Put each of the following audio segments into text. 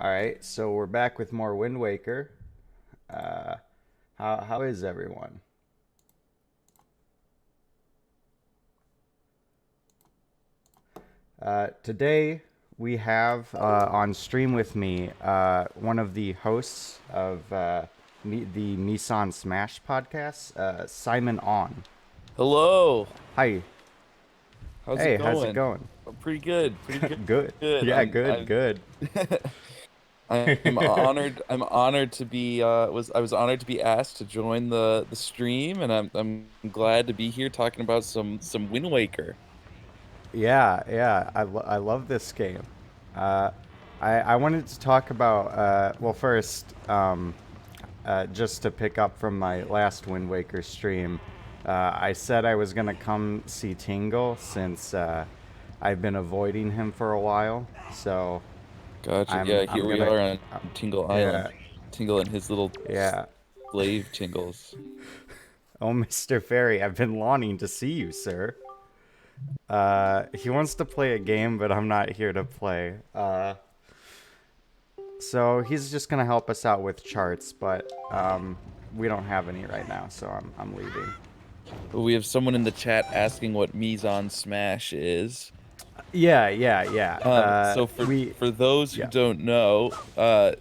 All right, so we're back with more Wind Waker. Uh, how is everyone? Today we have on stream with me one of the hosts of the Nissan Smash podcast, Simon On. Hello. Hi. How's it Hey, how's it going? going? Pretty good. Pretty good. Good. Good. Yeah, good, good. I'm honored. I'm honored to be I was honored to be asked to join the stream, and I'm glad to be here talking about some Wind Waker. Yeah, yeah, I love this game. Uh, I wanted to talk about well first just to pick up from my last Wind Waker stream. I said I was gonna come see Tingle since I've been avoiding him for a while. So Gotcha. I'm Yeah, I'm here we gonna are on uh, Tingle yeah Island. Tingle and his little yeah. slave Tingles. Oh, Mr. Fairy, I've been longing to see you, sir. He wants to play a game, but I'm not here to play. So he's just gonna help us out with charts, but we don't have any right now, so I'm leaving. We have someone in the chat asking what Mise en Smash is. Yeah, yeah, yeah. So for We, for those who yeah. don't know,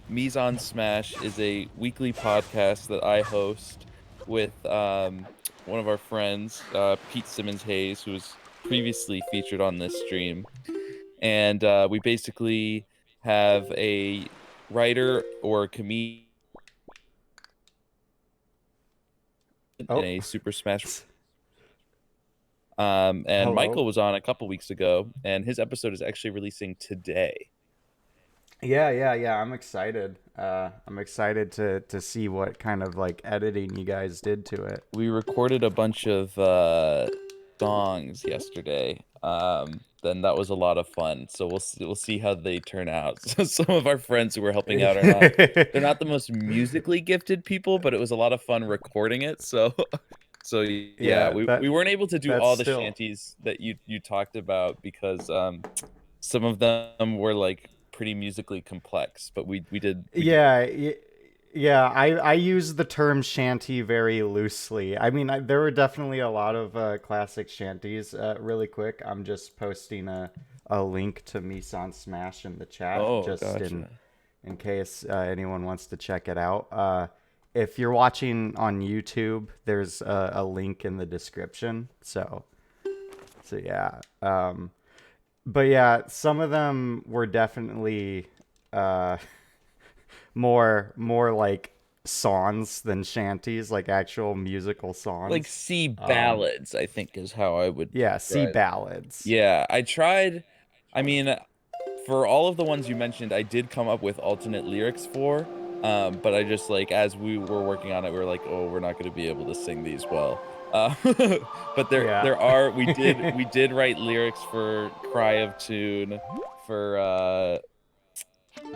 Mise en Smash is a weekly podcast that I host with one of our friends, Pete Simmons Hayes, who was previously featured on this stream, and we basically have a writer or a comedian in Oh, a Super Smash. And hello. Michael was on a couple weeks ago, and his episode is actually releasing today. Yeah, yeah, yeah. I'm excited. I'm excited to see what kind of like editing you guys did to it. We recorded a bunch of songs yesterday. Then that was a lot of fun. So we'll see how they turn out. So some of our friends who were helping out are not they're not the most musically gifted people, but it was a lot of fun recording it. So so yeah, Yeah, we weren't able to do that's all the still. shanties that you talked about because some of them were like pretty musically complex, but we did. Yeah, yeah. I use the term shanty very loosely. I mean, there were definitely a lot of classic shanties. Really quick, I'm just posting a link to Misan Smash in the chat, Oh, just gotcha. in case anyone wants to check it out. If you're watching on YouTube, there's a link in the description. So yeah. But yeah, some of them were definitely uh, more like songs than shanties, like actual musical Like songs. sea Um, ballads, I think is how I would yeah, sea describe. ballads. Yeah, I tried. I mean, for all of the ones you mentioned, I did come up with alternate lyrics for. But I just like as we were working on it, we were like, oh, we're not going to be able to sing these well. Uh, but Yeah. there are we did write lyrics for Cry of Tune, for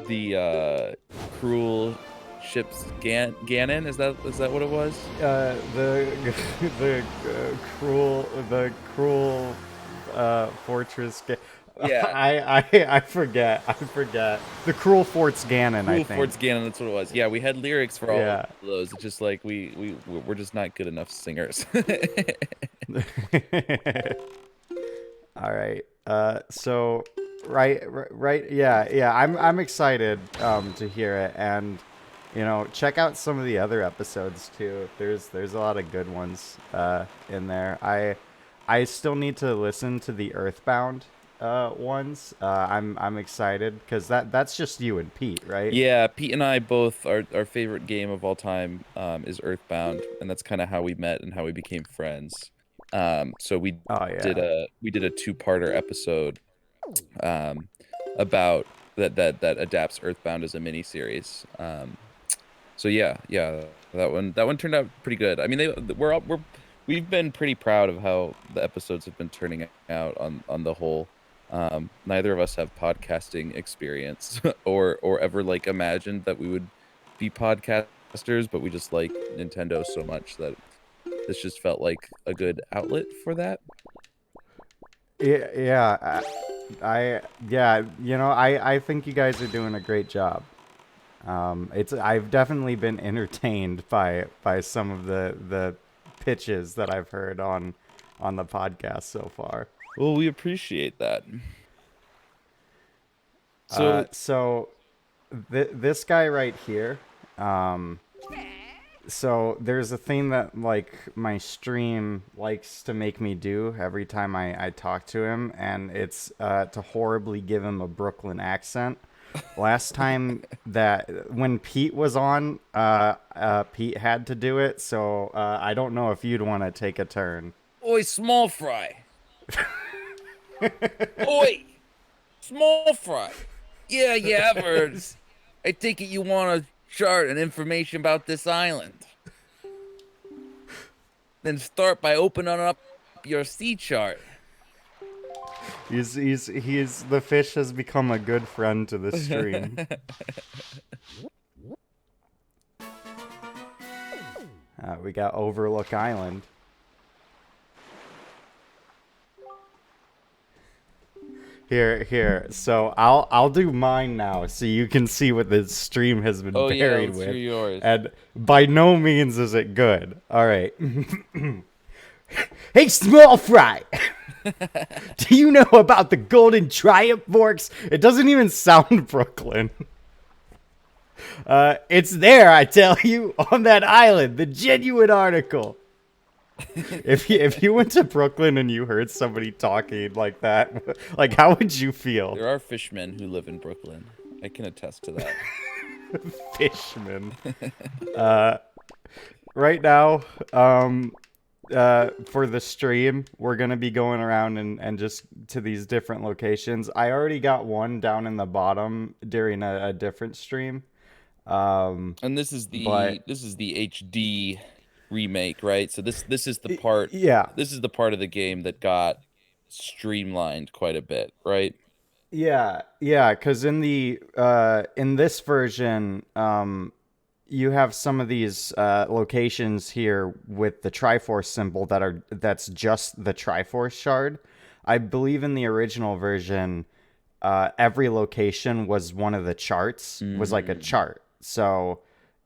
the Cruel Ships Ganon. Is that what it was? The the cruel fortress. Yeah. I forget. I forget. The cruel Forts Ganon, I Cruel think. Forts Ganon, that's what it was. Yeah, we had lyrics for all of Yeah. those. It's just like we're just not good enough singers. All right. So right, yeah, yeah. I'm excited to hear it, and check out some of the other episodes too. There's a lot of good ones in there. I still need to listen to the Earthbound ones. I'm excited because that's just you and Pete, right? Yeah, Pete and I both our favorite game of all time is Earthbound, and that's kind of how we met and how we became friends. So Oh yeah. we did a two-parter episode um, about that adapts Earthbound as a mini series. So yeah, that one turned out pretty good. I mean, we've been pretty proud of how the episodes have been turning out on the whole. Neither of us have podcasting experience or ever like imagined that we would be podcasters, but we just like Nintendo so much that this just felt like a good outlet for that. Yeah, yeah. Yeah, I think you guys are doing a great job. I've definitely been entertained by some of the pitches that I've heard on the podcast so far. Well, we appreciate that. So, So this guy right here, um, so there's a thing that like my stream likes to make me do every time I talk to him, and it's to horribly give him a Brooklyn accent. Last time that when Pete was on, Pete had to do it, so I don't know if you'd want to take a turn. oi, small fry. Oi, small fry. Yeah, yeah, I've heard. I take it you want a chart and information about this island. Then start by opening up your sea chart. He's the fish has become a good friend to the stream. We got Overlook Island. Here. So I'll do mine now, so you can see what the stream has been Oh yeah, buried let's with. hear yours. And by no means is it good. All right. Hey, small fry. Do you know about the Golden Triumph Forks? It doesn't even sound Brooklyn. It's there, I tell you, on that island, the genuine article. If you went to Brooklyn and you heard somebody talking like that, like how would you feel? There are fishmen who live in Brooklyn. I can attest to that. Fishman. Right now, for the stream, we're gonna be going around and just to these different locations. I already got one down in the bottom during a different stream. And But this is the HD remake, right? So this is the part yeah, this is the part of the game that got streamlined quite a bit, right? yeah, because in this version, you have some of these locations here with the Triforce symbol that's just the Triforce shard. I believe in the original version, every location was one of the charts, was like a chart. So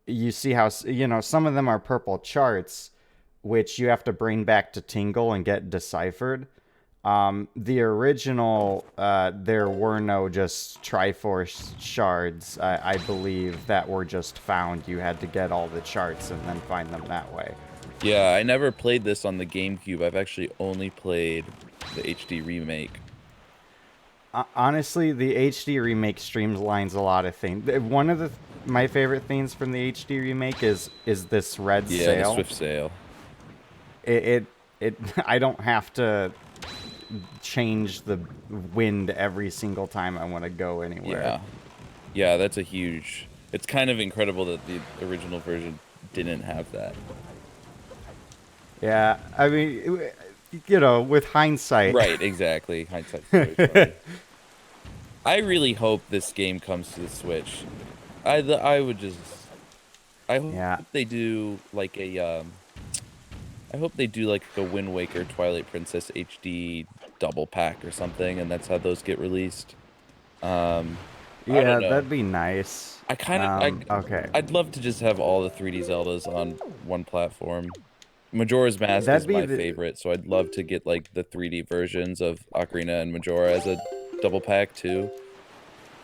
you see how some of them are purple charts, which you have to bring back to Tingle and get deciphered. The original, there were no just Triforce shards, I believe, that were just found. You had to get all the charts and then find them that way. Yeah, I never played this on the GameCube. I've actually only played the HD remake. Honestly, the HD remake streamlines a lot of things. One of my favorite things from the HD remake is this red Yeah, the sail. Swift Sail. It I don't have to change the wind every single time I want to go anywhere. Yeah. Yeah, that's a huge... It's kind of incredible that the original version didn't have that. Yeah, I mean, with hindsight. Right, exactly. Hindsight's 2020. I really hope this game comes to the Switch. I would just... I hope Yeah. they do like a I hope they do like a Wind Waker Twilight Princess HD double pack or something, and that's how those get released. I Yeah, don't know. that'd be nice. I kind of Okay. I'd love to just have all the 3D Zeldas on one platform. Majora's Mask That'd is be my the favorite, so I'd love to get like the 3D versions of Ocarina and Majora as a double pack too.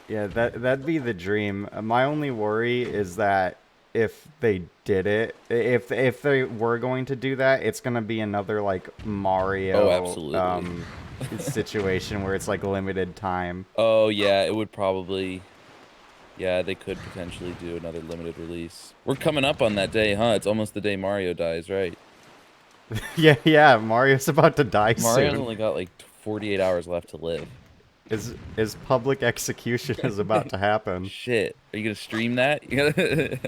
Yeah, that'd be the dream. My only worry is that if they did it, if they were going to do that, it's gonna be another like Oh, Mario absolutely. situation where it's like limited time. Oh yeah, it would probably. Yeah, they could potentially do another limited release. We're coming up on that day, huh? It's almost the day Mario dies, right? Yeah, Mario's about to die Mario's soon. only got like 48 hours left to live. His public execution is about to happen. Shit. Are you gonna stream that? You gonna...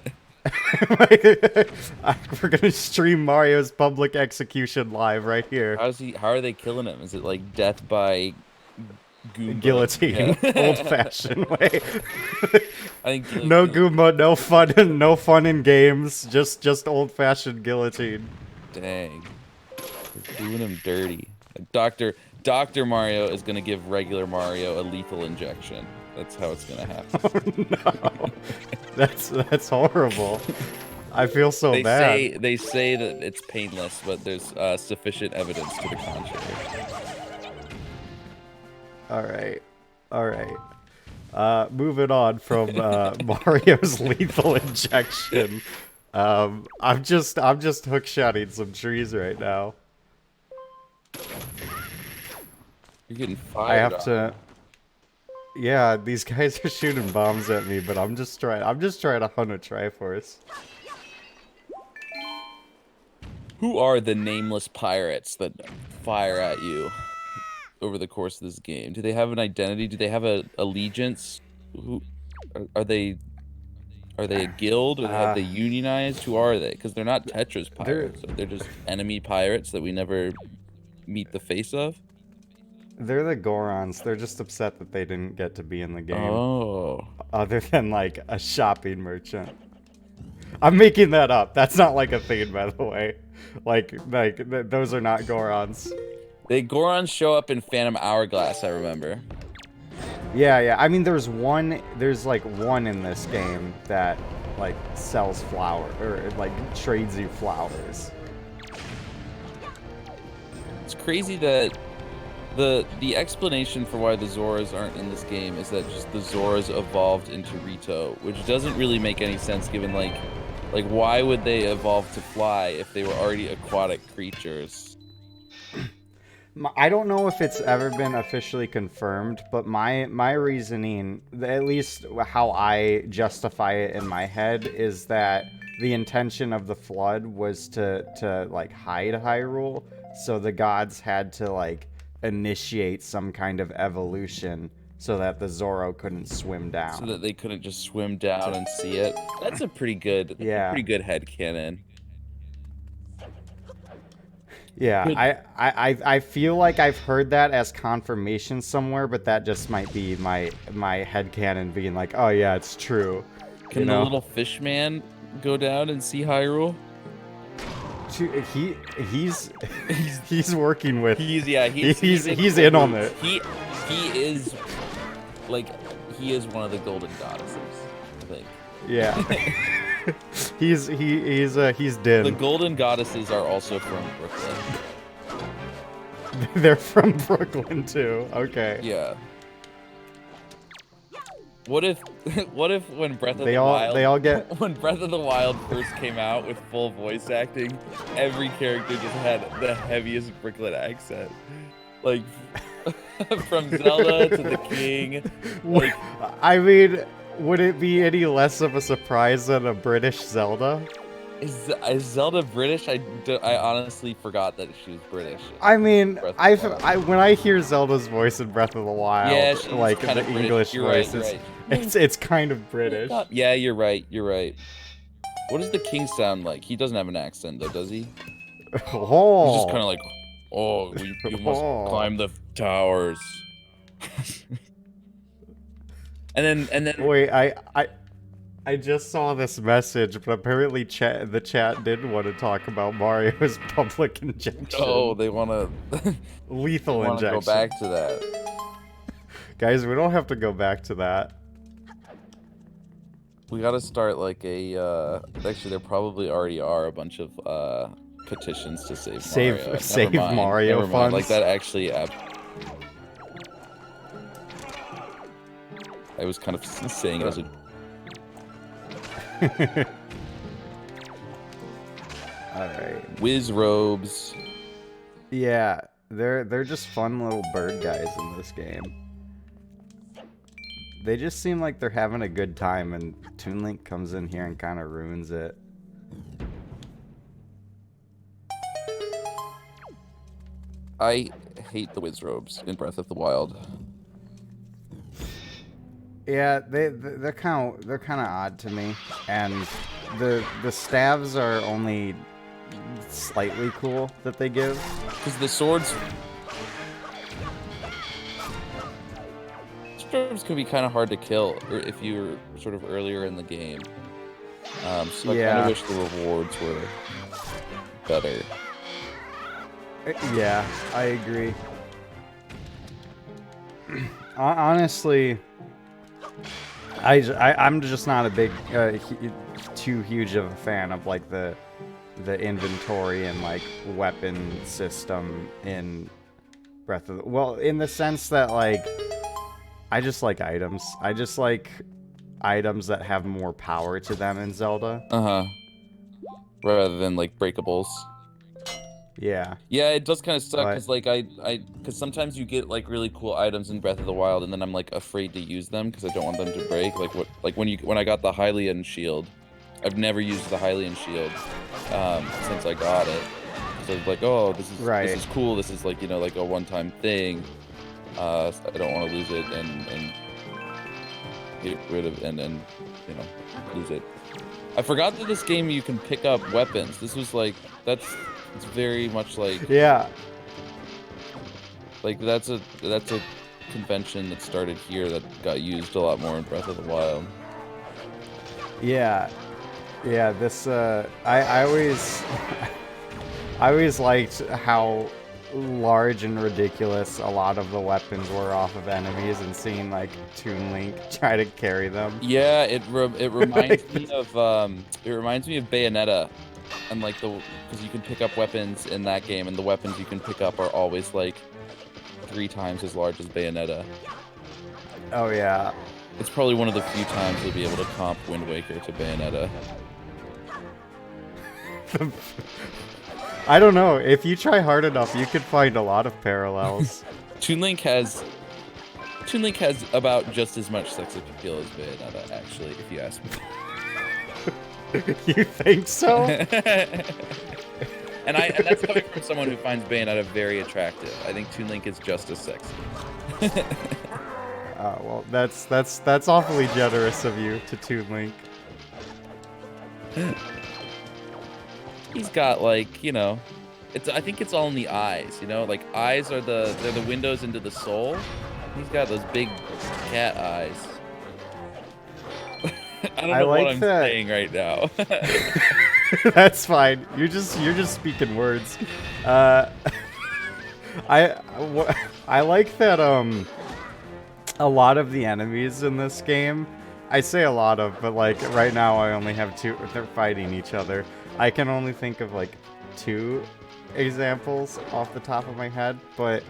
We're gonna stream Mario's public execution live right here. How are they killing him? Is it like death by Goomba? Guillotine, Yeah. old-fashioned way. I think No guillotine. Goomba, no fun in games. Just old-fashioned guillotine. Dang. They're doing him dirty. Doctor Dr. Mario is gonna give regular Mario a lethal injection. That's how it's gonna happen. Oh no, that's horrible. I feel so bad. They say that it's painless, but there's sufficient evidence to the contrary. All right, all right. Moving on from Mario's lethal injection. I'm just hookshotting some trees right now. You're getting fired. I have to. Yeah, these guys are shooting bombs at me, but I'm just trying to hunt a Triforce. Who are the nameless pirates that fire at you over the course of this game? Do they have an identity? Do they have a allegiance? Who are they? Are they a guild? Or have they unionized? Who are they? Because they're not Tetra's pirates. They're just enemy pirates that we never meet the face of. They're the Gorons. They're just upset that they didn't get to be in the game. Oh. Other than like a shopping merchant. I'm making that up. That's not like a thing, by the way. Like those are not Gorons. The Gorons show up in Phantom Hourglass, I remember. Yeah. I mean, there's like one in this game that like sells flour or like trades you flowers. It's crazy that the explanation for why the Zoras aren't in this game is that just the Zoras evolved into Rito, which doesn't really make any sense given like why would they evolve to fly if they were already aquatic creatures? I don't know if it's ever been officially confirmed, but my reasoning, at least how I justify it in my head, is that the intention of the flood was to like hide Hyrule, so the gods had to like initiate some kind of evolution so that the Zoro couldn't swim down. So that they couldn't just swim down and see it. That's a pretty good headcanon. Yeah, I feel like I've heard that as confirmation somewhere, but that just might be my headcanon being like, oh yeah, it's true. Can the little fish man go down and see Hyrule? He's working with. He's in on it. He is like he is one of the golden goddesses, I think. Yeah. he's Din. The golden goddesses are also from Brooklyn. They're from Brooklyn too. Okay. Yeah. What if when Breath of the Wild they all get when Breath of the Wild first came out with full voice acting, every character just had the heaviest Brooklyn accent. Like from Zelda to the king. Like, I mean, would it be any less of a surprise than a British Zelda? Is Zelda British? I honestly forgot that she was British. I mean, when I hear Zelda's voice in Breath of the Wild, yeah, like the British. English voice, right. it's kind of British. Yeah, you're right. What does the king sound like? He doesn't have an accent though, does he? Oh. He's just kind of like, oh, you must climb the towers. and then. Wait, I just saw this message, but apparently the chat did want to talk about Mario's public injection. Oh, they want to lethal injection. Go back to that, guys. We don't have to go back to that. We got to start like a. Actually, there probably already are a bunch of petitions to save Mario. Save Mario Never mind. funds. Like that actually. I was kind of saying it as a. Alright. Whiz robes. Yeah, they're just fun little bird guys in this game. They just seem like they're having a good time, and Toon Link comes in here and kind of ruins it. I hate the whiz robes in Breath of the Wild. Yeah, they're kind of odd to me, and the staves are only slightly cool that they give. Because the swords can be kind of hard to kill if you're sort of earlier in the game. So I kind of wish the rewards were better. Yeah, I agree. Honestly, I'm just not a big, too huge of a fan of like the inventory and like weapon system in Breath of the, well, in the sense that like I just like items. I just like items that have more power to them in Zelda. Uh-huh. Rather than like breakables. Yeah, Yeah, it does kind of suck but because like because sometimes you get like really cool items in Breath of the Wild, and then I'm like afraid to use them because I don't want them to break. Like when I got the Hylian shield, I've never used the Hylian shield since I got it. So it's like, oh, this right. is cool. This is like, you know, like a one-time thing. So I don't want to lose it and get rid of and you know, lose it. I forgot that this game you can pick up weapons. This was like it's very much Yeah, like that's a convention that started here that got used a lot more in Breath of the Wild. yeah, yeah. This I always I always liked how large and ridiculous a lot of the weapons were off of enemies, and seeing like Toon Link try to carry them. Yeah, it reminds me of Bayonetta, and like because you can pick up weapons in that game, and the weapons you can pick up are always like 3 times as large as Bayonetta. Oh yeah. It's probably one of the few times you'll be able to comp Wind Waker to Bayonetta. I don't know. If you try hard enough, you could find a lot of parallels. Toon Link has about just as much sex appeal as Bayonetta, actually, if you ask me. You think so? And that's coming from someone who finds Bayonetta very attractive. I think Toon Link is just as sexy. Well, that's awfully generous of you to Toon Link. He's got like, you know, I think it's all in the eyes, you know? Like eyes are they're the windows into the soul. He's got those big cat eyes. I don't know like what I'm that. saying right now. That's fine. You're just speaking words. I I like that a lot of the enemies in this game. I say a lot of, but like right now I only have two. They're fighting each other. I can only think of like 2 examples off the top of my head, but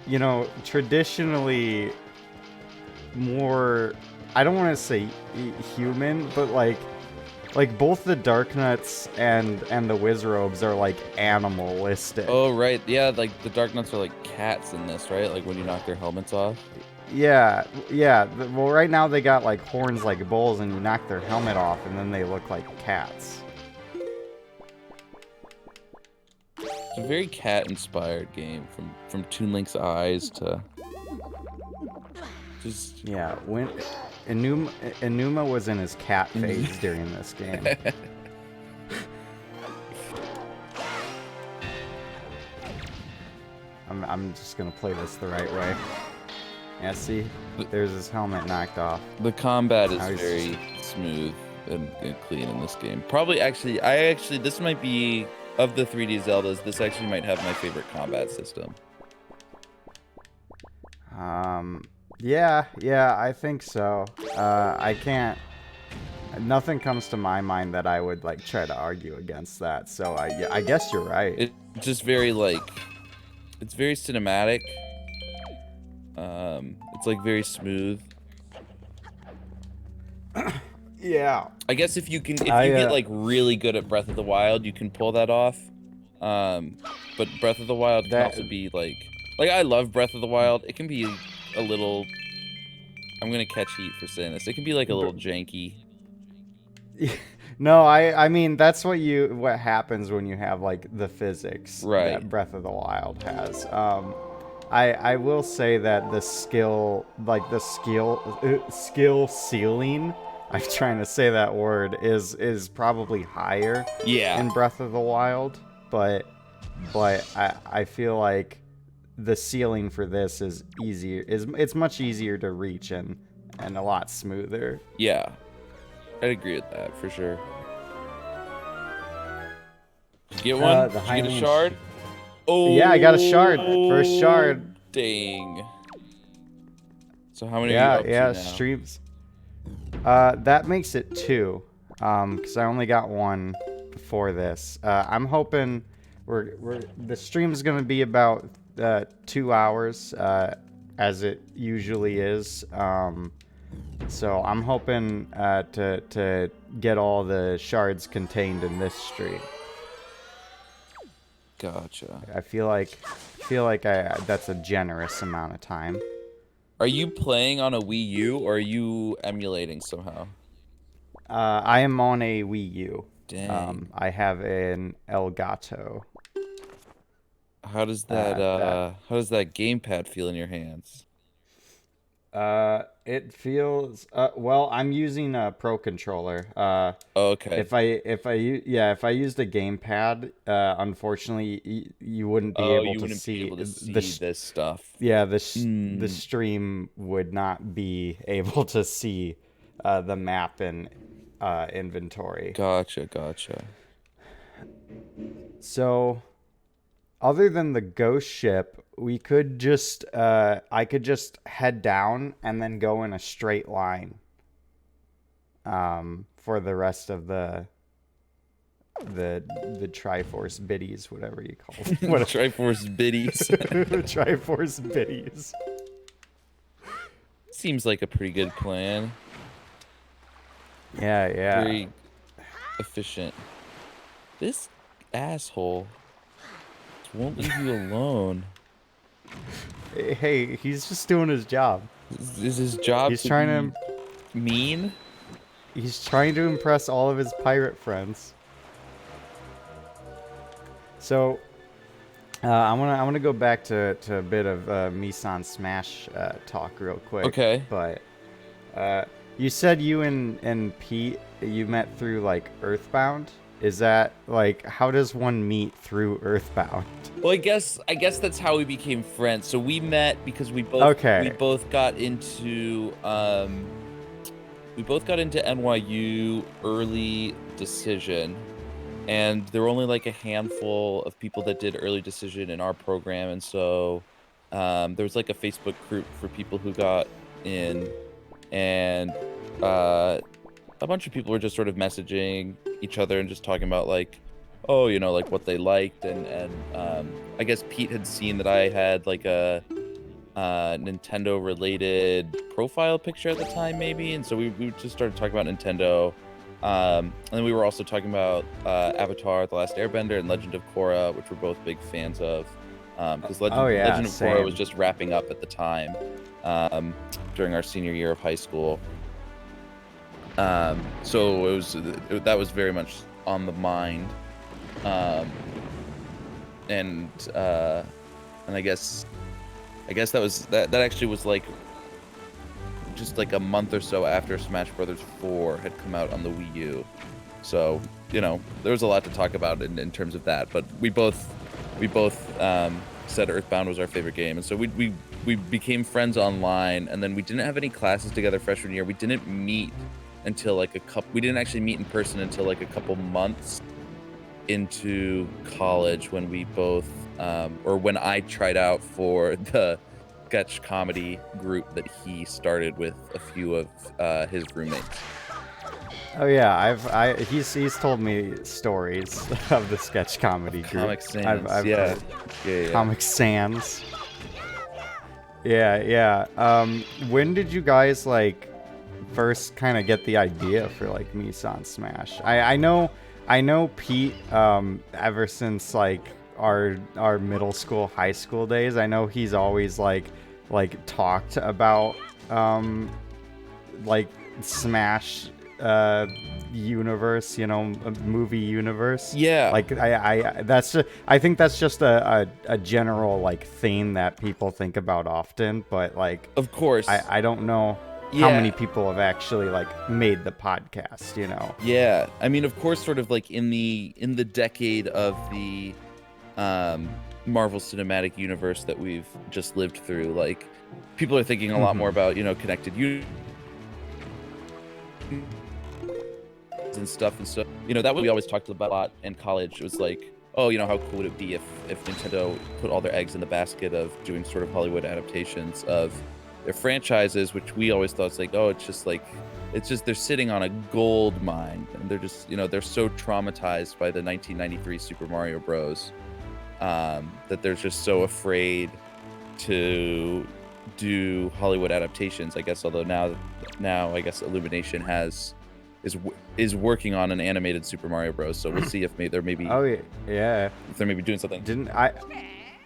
you know, traditionally more, I don't want to say human, but like both the Dark Nuts and the Wizrobes are like animalistic. Oh, right. Yeah, like the Dark Nuts are like cats in this, right? Like when you knock their helmets off. Yeah, yeah. Well, right now they got like horns like bulls, and you knock their helmet off, and then they look like cats. It's a very cat-inspired game, from Toon Link's eyes to just Yeah, when Enuma was in his cat phase during this game. I'm just gonna play this the right way. Yeah, see, there's his helmet knocked off. The combat is Now he's very smooth and clean in this game. Probably, actually, this might be, of the 3D Zeldas, this actually might have my favorite combat system. Yeah, I think so. I can't. Nothing comes to my mind that I would like try to argue against that. So I guess you're right. It's just very like, it's very cinematic. It's like very smooth. Yeah. I guess if you get like really good at Breath of the Wild, you can pull that off. But Breath of the Wild can also be like I love Breath of the Wild. It can be a little. I'm gonna catch heat for saying this. It can be like a little janky. No, I mean that's what happens when you have like the physics Right. that Breath of the Wild has. I will say that the skill ceiling, I'm trying to say that word, is probably higher in Breath of the Wild, but I feel like the ceiling for this is easier, it's much easier to reach and a lot smoother. Yeah, I'd agree with that for sure. Did you get one? Did you get a shard? Oh, yeah, I got a shard. First shard. Dang. So how many are you Yeah, up to yeah, now? streams. That makes it 2. Because I only got 1 before this. I'm hoping the stream's gonna be about 2 hours, as it usually is. So I'm hoping to get all the shards contained in this stream. Gotcha. I feel like that's a generous amount of time. Are you playing on a Wii U or are you emulating somehow? I am on a Wii U. Dang. I have an Elgato. That How does that gamepad feel in your hands? It feels well. I'm using a Pro controller. Oh, okay. If I used a gamepad, unfortunately, you wouldn't be Oh, able you to wouldn't be see able to see this stuff. the Hmm. stream would not be able to see the map and inventory. Gotcha, gotcha. So, other than the ghost ship, we could just I could just head down and then go in a straight line for the rest of the Triforce biddies, whatever you call them. What Triforce biddies. Triforce biddies. Seems like a pretty good plan. Yeah, yeah. Very efficient. This asshole won't leave you alone. Hey, he's just doing his job. Is his job He's to trying be to mean? he's trying to impress all of his pirate friends. So, I wanna go back to a bit of Misan Smash talk real quick. Okay. But you said you and Pete you met through like Earthbound. Is that like how does one meet through Earthbound? Well, I guess that's how we became friends. So we met because we Okay. both got into NYU early decision, and there were only like a handful of people that did early decision in our program, and so there was like a Facebook group for people who got in, and uh, a bunch of people were just sort of messaging each other and just talking about like, oh, like what they liked, and I guess Pete had seen that I had like a Nintendo related profile picture at the time, maybe, and so we just started talking about Nintendo. And then we were also talking about Avatar: The Last Airbender and Legend of Korra, which we're both big fans of, because Oh yeah, Legend of Korra was same. just wrapping up at the time, during our senior year of high school. So that was very much on the mind, um, and and I guess that actually was like just like a month or so after Smash Brothers 4 had come out on the Wii U. So, there was a lot to talk about in terms of that, but we both said Earthbound was our favorite game, and so we became friends online, and then we didn't have any classes together freshman year. We didn't meet until like we didn't actually meet in person until like a couple months into college when we both or when I tried out for the sketch comedy group that he started with a few of his roommates. Oh yeah, he's told me stories of the sketch Of comedy group. Comic Sans, I've yeah. heard Yeah, yeah. Comic Sans. Yeah, yeah. When did you guys like first kind of get the idea for like Misan Smash? I know Pete ever since like our middle school, high school days. I know he's always like talked about like Smash universe, a movie universe. Yeah, Like I think that's just a general like theme that people think about often, but like of course. I don't know how many Yeah. people have actually like made the podcast. Yeah. I mean, of course, sort of like in the decade of the Marvel Cinematic Universe that we've just lived through, like people are thinking a lot more Mhm. about, connected universe and stuff. And so, that we always talked about a lot in college. It was like, oh, how cool would it be if Nintendo put all their eggs in the basket of doing sort of Hollywood adaptations of their franchises, which we always thought it's like, oh, it's just they're sitting on a gold mine, and they're just, they're so traumatized by the 1993 Super Mario Bros. That they're just so afraid to do Hollywood adaptations, I guess. Although now I guess Illumination is working on an animated Super Mario Bros. So we'll see if Oh yeah. if they're maybe doing something.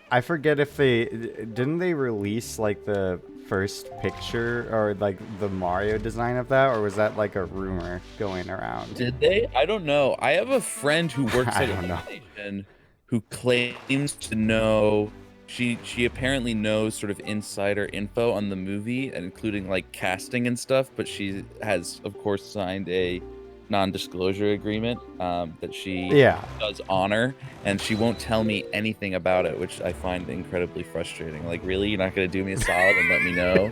I forget if didn't they release like the first picture or like the Mario design of that, or was that like a rumor going around? Did they? I don't know. I have a friend who works I at don't know. Illumination who claims to know. She apparently knows sort of insider info on the movie, and including like casting and stuff. But she has, of course, signed a non-disclosure agreement that she Yeah. does honor, and she won't tell me anything about it, which I find incredibly frustrating. Like, really, you're not gonna do me a solid and let me know?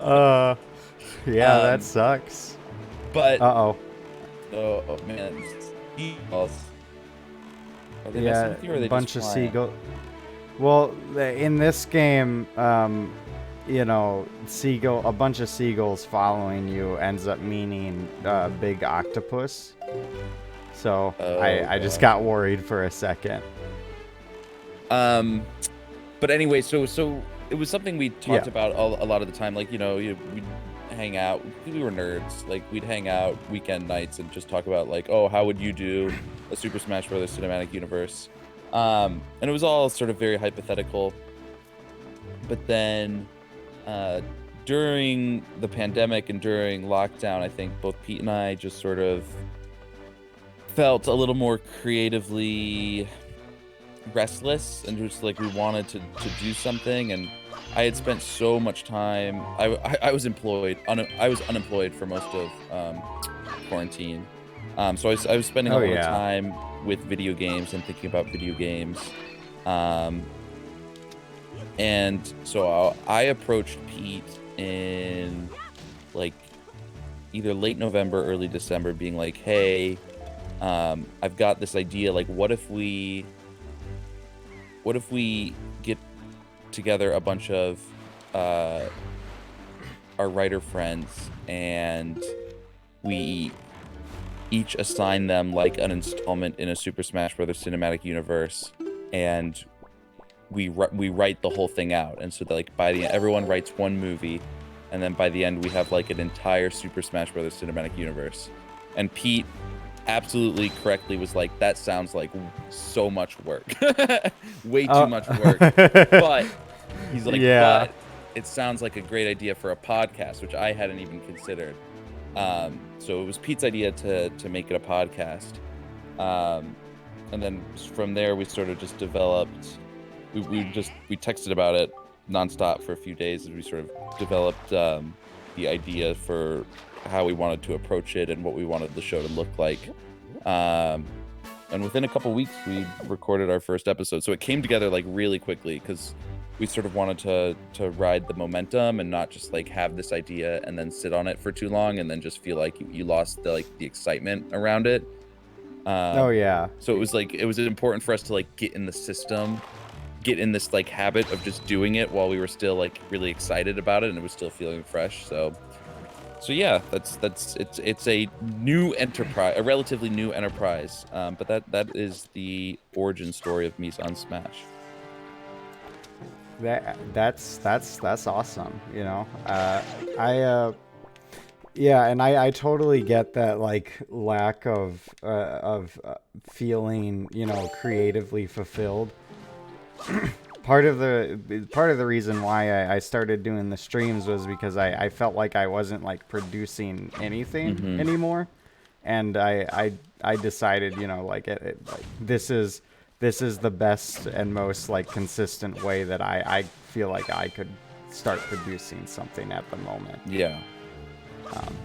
uh, yeah, that um, sucks. but Uh-oh. oh man, seagulls. Are they messing Yeah, with you, or a are they just bunch of flying? seagull. Well, in this game, a bunch of seagulls following you ends up meaning big octopus. So Oh I just god. got worried for a second. Um, but anyway, so it was something we Yeah. talked about a lot of the time. Like, we'd hang out. We were nerds. Like, we'd hang out weekend nights and just talk about like, oh, how would you do a Super Smash Bros. Cinematic universe? And it was all sort of very hypothetical. But then, uh, during the pandemic and during lockdown, I think both Pete and I just sort of felt a little more creatively restless, and just like we wanted to do something. And I had spent so much time. I was I was unemployed for most of quarantine. So I was spending a Oh lot of yeah. time with video games and thinking about video games. Um, and so I approached Pete in like either late November, early December, being like, "Hey, I've got this idea. Like, what if we get together a bunch of uh, our writer friends, and we each assign them like an installment in a Super Smash Bros. Cinematic universe, and we write the whole thing out. And so that, like, by the end, everyone writes one movie, and then by the end we have like an entire Super Smash Bros. Cinematic universe." And Pete absolutely correctly was like, "That sounds like so much work, way too Oh. much work." But he's like, Yeah. "But it sounds like a great idea for a podcast," which I hadn't even considered. So it was Pete's idea to make it a podcast. Um, and then from there we sort of just developed. We texted about it nonstop for a few days, as we sort of developed the idea for how we wanted to approach it and what we wanted the show to look like. Um, and within a couple weeks, we recorded our first episode. So it came together like really quickly, because we sort of wanted to ride the momentum and not just like have this idea and then sit on it for too long and then just feel like you lost the excitement around it. Oh yeah. So it was important for us to like get in the system, get in this like habit of just doing it while we were still like really excited about it and it was still feeling fresh. So yeah, it's a new enterprise, a relatively new enterprise. But that is the origin story of Mise on Smash. That's awesome. I yeah, and I totally get that like lack of feeling creatively fulfilled. Part of the reason why I started doing the streams was because I felt like I wasn't like producing anything Mm-hmm. anymore, and I decided like this is the best and most like consistent way that I feel like I could start producing something at the moment. Yeah.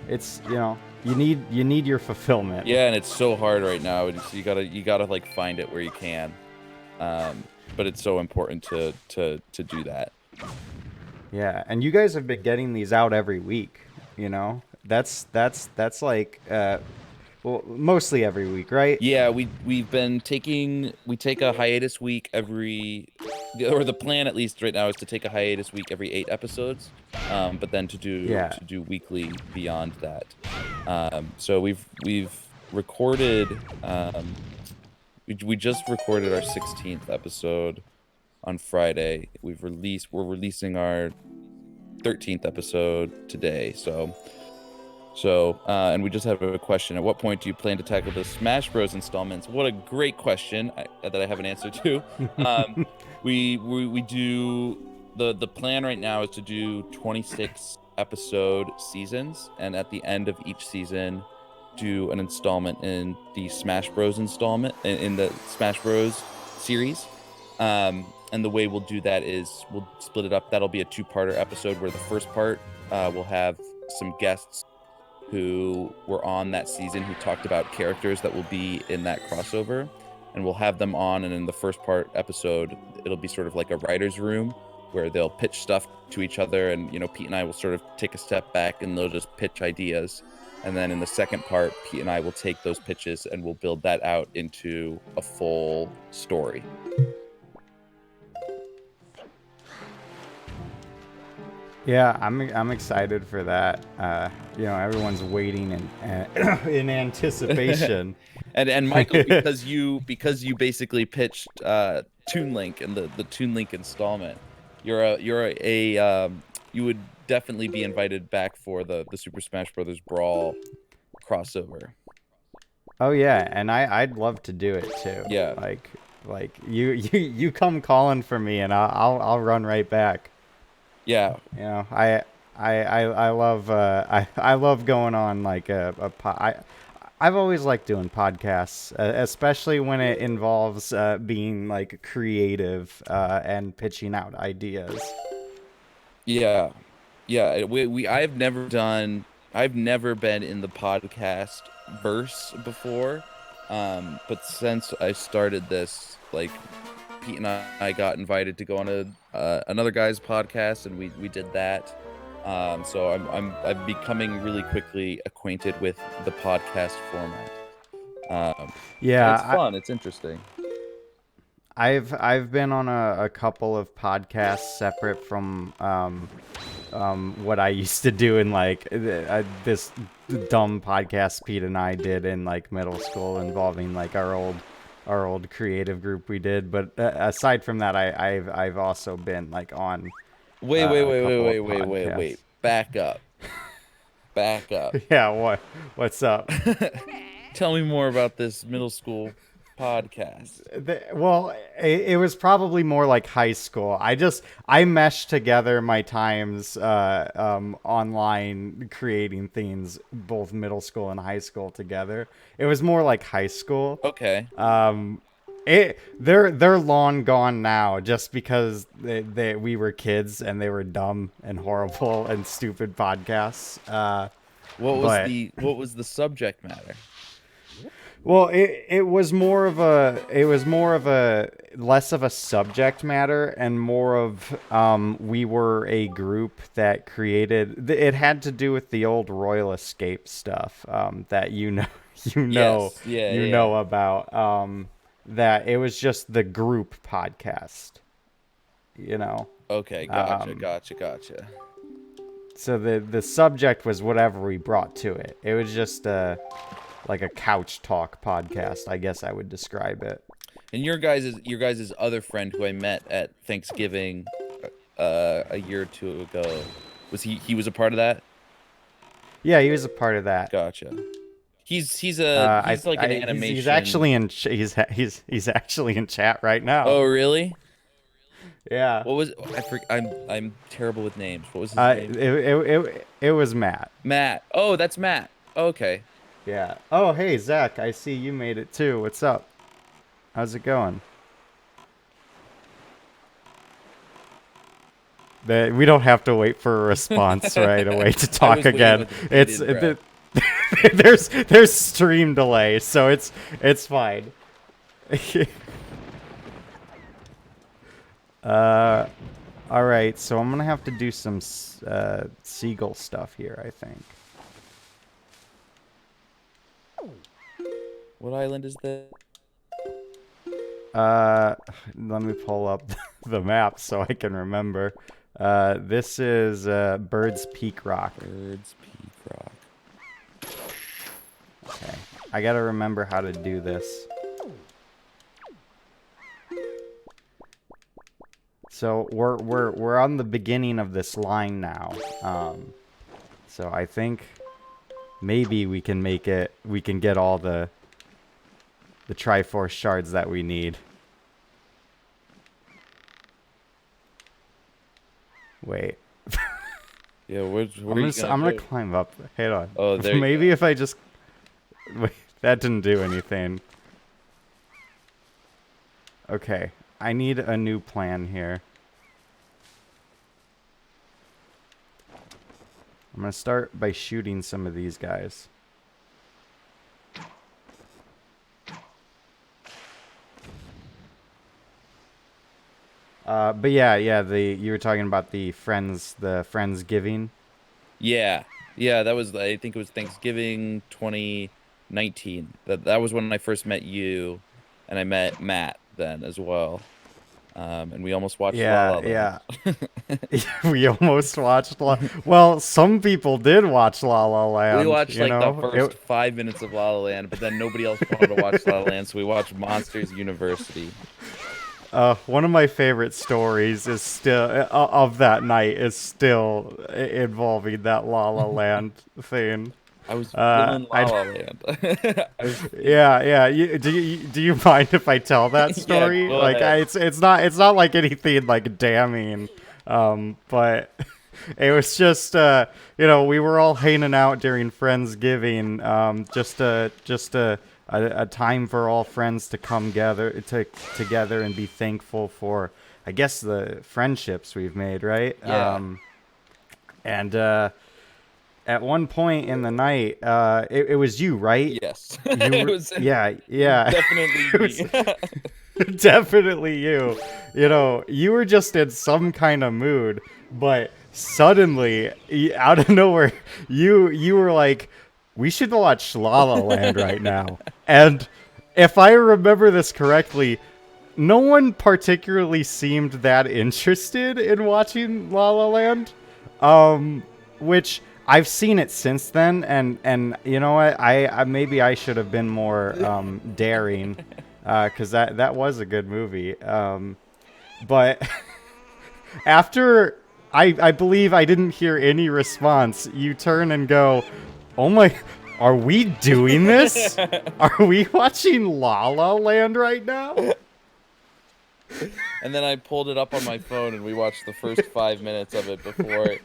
It's you need your fulfillment. Yeah, and it's so hard right now. You gotta like find it where you can. But it's so important to do that. Yeah, and you guys have been getting these out every week. That's like well, mostly every week, right? Yeah, we take a hiatus week every or the plan at least right now is to take a hiatus week every 8 episodes, but then Yeah. to do weekly beyond that. So we've recorded we just recorded our 16th episode on Friday. We're releasing our 13th episode today. And we just have a question. At what point do you plan to tackle the Smash Bros. Installments? What a great question that I have an answer to. Um, we do the plan right now is to do 26 episode seasons, and at the end of each season, do an installment in the Smash Bros. Installment in the Smash Bros. Series. And the way we'll do that is we'll split it up. That'll be a two-parter episode where the first part will have some guests who were on that season who talked about characters that will be in that crossover, and we'll have them on. And in the first part episode, it'll be sort of like a writer's room where they'll pitch stuff to each other, and Pete and I will sort of take a step back and they'll just pitch ideas. And then in the second part, Pete and I will take those pitches and we'll build that out into a full story. Yeah, I'm excited for that. Everyone's waiting in anticipation. And Michael, because you basically pitched Toon Link and the Toon Link installment, you would definitely be invited back for the Super Smash Brothers Brawl crossover. Oh yeah, and I'd love to do it too. Yeah. Like you come calling for me, and I'll run right back. Yeah. I love I love going on like I've always liked doing podcasts, especially when it involves being like creative and pitching out ideas. Yeah. Yeah. I've never been in the podcast verse before. But since I started this, like, Pete and I got invited to go on another guy's podcast, and we did that. So I'm becoming really quickly acquainted with the podcast format. Yeah, it's fun. It's interesting. I've been on a couple of podcasts separate from what I used to do in like this dumb podcast Pete and I did in like middle school involving like our old creative group we did. But aside from that, I've also been like on Wait. Back up. Back up. Yeah, what's up? Tell me more about this middle school podcast. It was probably more like high school. I meshed together my times online creating things, both middle school and high school together. It was more like high school. Okay. They're long gone now, just because we were kids and they were dumb and horrible and stupid podcasts. What was the subject matter? Well, it was more of a less of a subject matter and more of we were a group that created. It had to do with the old Royal Escape stuff that know about. That it was just the group podcast, Okay, gotcha. So the subject was whatever we brought to it. It was just like a couch talk podcast, I guess I would describe it. And your guys' other friend who I met at Thanksgiving a year or two ago, he was a part of that? Yeah, he was a part of that. Gotcha. He's like an animation. He's actually he's actually in chat right now. Oh, really? Yeah. What was I'm terrible with names. What was his name? It was Matt. Matt. Oh, that's Matt. Okay. Yeah. Oh, hey Zach, I see you made it too. What's up? How's it going? We don't have to wait for a response right away to talk again. There's stream delay, so it's fine. All right, so I'm gonna have to do some seagull stuff here, I think. What island is that? Let me pull up the map so I can remember. This is Bird's Peak Rock. Birds Peak Rock. Okay, I gotta remember how to do this. So we're on the beginning of this line now. So I think maybe we can make it. We can get all the Triforce shards that we need. Wait. Yeah, where I'm are you gonna go? climb up. Hold on. Oh, there you Maybe go. if I just wait, that didn't do anything. Okay, I need a new plan here. I'm gonna start by shooting some of these guys. But yeah, you were talking about the Friendsgiving. Yeah. Yeah, that was I think it was Thanksgiving 2019. That was when I first met you, and I met Matt then as well. And we almost watched La Yeah, La Land. yeah. We almost watched well, some people did watch La La We Land, watched you like the know? first 5 minutes of La La Land, but then nobody else wanted to watch La La Land, so we watched Monsters University. One of my favorite stories is still of that night is still involving that La La Land thing. I was feeling La I La Land. I was feeling. yeah. Do you mind if I tell that Yeah, story? go Like, ahead. it's not like anything like damning, but it was just we were all hanging out during Friendsgiving, just a time for all friends to come together and be thankful for, I guess, the friendships we've made, right? Yeah. And at one point in the night, it was you, right? Yes. You It were, was yeah. definitely It me. was definitely you. You were just in some kind of mood, but suddenly, out of nowhere, you were like, "We should watch La La Land right now." And if I remember this correctly, no one particularly seemed that interested in watching La La Land. Which I've seen it since then, and you know what? I maybe I should have been more daring, because that was a good movie. But after I believe I didn't hear any response, you turn and go, "Oh my, are we doing this? Are we watching La La Land right now?" And then I pulled it up on my phone and we watched the first 5 minutes of it before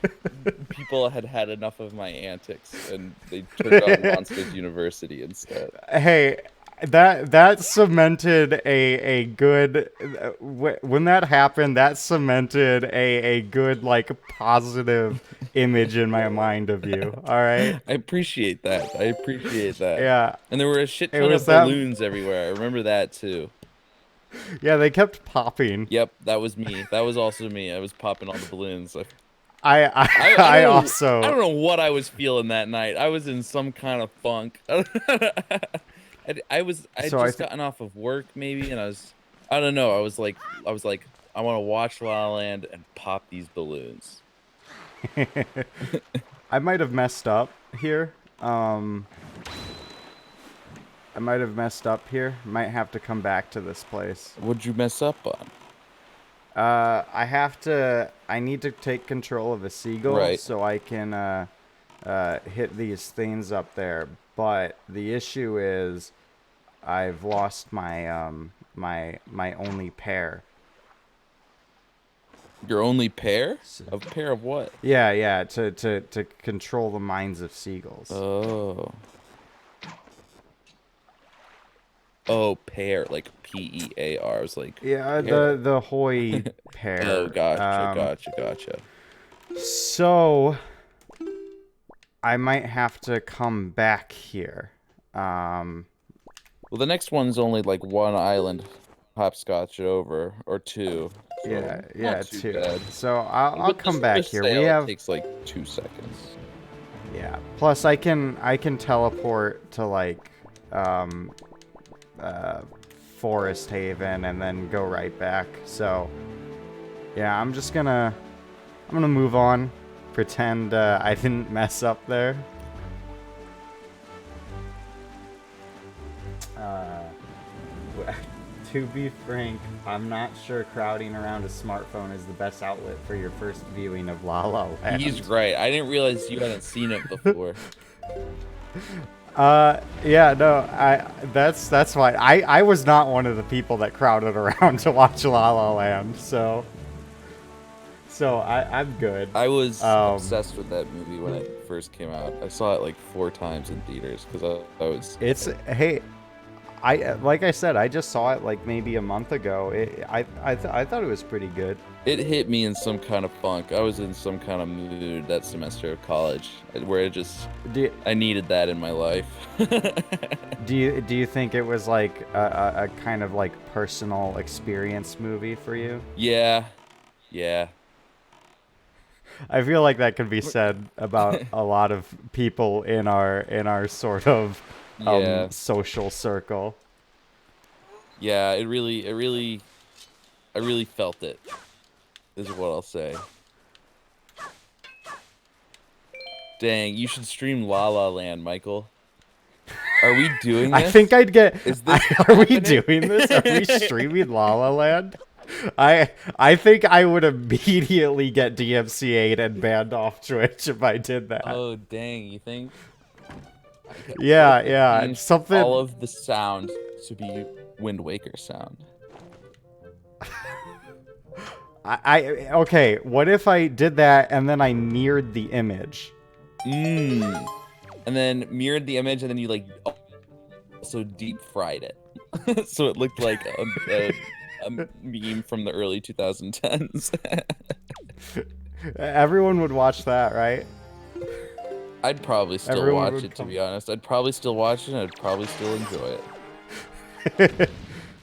people had had enough of my antics and they turned on Monsters University instead. Hey, that cemented a good when that happened, that cemented a good, like, positive image in my mind of you. All right. I appreciate that. I appreciate that. Yeah. And there were a shit It ton was of that. balloons everywhere. I remember that too. Yeah, they kept popping. Yep, that was me. That was also me. I was popping all the balloons. I I, I, I I don't know. I also don't know what I was feeling that night. I was in some kind of funk. I had so I just think gotten off of work maybe, and I don't know. I was like, I want to watch La La Land and pop these balloons. I might have messed up here. I might have messed up here. Might have to come back to this place. What'd you mess up on? I need to take control of a seagull Right. so I can hit these things up there. But the issue is I've lost my only pair. Your only pair? So, A pair of what? yeah, to control the minds of seagulls. Oh. Oh, pair, like Pear. I was like, Yeah, pair. the Hoy Oh, pair. gotcha. So I might have to come back here. Um, Well, the next one's only like one island hopscotch over, or two, so not yeah, too too. bad. So I'll With come back the here. We sail, it have takes like 2 seconds. Yeah. Plus, I can teleport to, like, um, uh, Forest Haven and then go right back. So Yeah, I'm gonna move on. Pretend I didn't mess up there. Uh, to be frank, I'm not sure crowding around a smartphone is the best outlet for your first viewing of La La He's Land. right. I didn't realize you hadn't seen it before. Yeah, no, that's fine. I was not one of the people that crowded around to watch La La Land, so I'm good. I was Um, obsessed with that movie when it first came out. I saw it like 4 times in theaters because I was. it's hey, I like I said, I just saw it like maybe a month ago. I thought it was pretty good. It hit me in some kind of funk. I was in some kind of mood that semester of college where it just Do you, I needed that in my life. do you think it was like a kind of like personal experience movie for you? Yeah, yeah. I feel like that could be said about a lot of people in our sort of Yeah, social circle. yeah. I really felt it. Is what I'll say. Dang, you should stream La La Land, Michael. Are we doing I think this? I'd get. Is this Are we happening? doing this? Are we streaming La La Land? I think I would immediately get DMCA'd and banned off Twitch if I did that. Oh, dang, you think? Okay, what if Yeah, we yeah, it's changed all something. of the sound to be Wind Waker sound? Okay. What if I did that and then I mirrored the image? Mmm. And then mirrored the image, and then you like also deep fried it, so it looked like a meme from the early 2010s. Everyone would watch that, right? I'd probably still Everyone watch would it, to come. be honest. I'd probably still watch it, and I'd probably still enjoy it.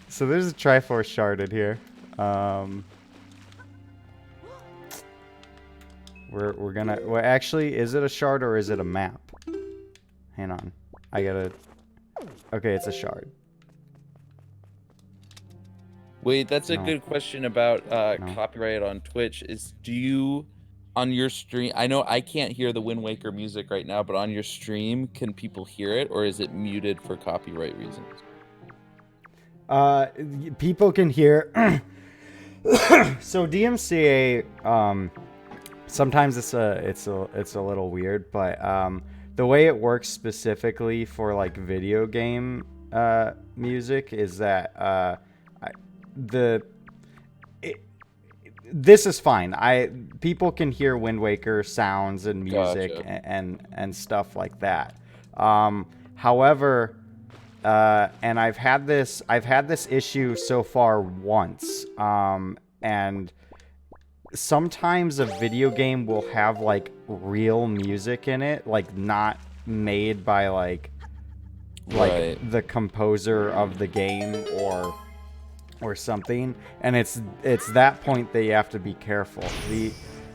So there's a Triforce sharded here. Um, we're gonna. Well, actually, is it a shard or is it a map? Hang on, I gotta. Okay, it's a shard. Wait, that's a No, good question about no. copyright on Twitch. Do you on your stream? I know I can't hear the Wind Waker music right now, but on your stream, can people hear it, or is it muted for copyright reasons? People can hear. So DMCA. Sometimes it's a little weird, but the way it works specifically for like video game music is that the it, this is fine. People can hear Wind Waker sounds and music Gotcha. and stuff like that. However, and I've had this issue so far once, and sometimes a video game will have like real music in it, like not made by like Right. the composer of the game or something, and it's that point that you have to be careful.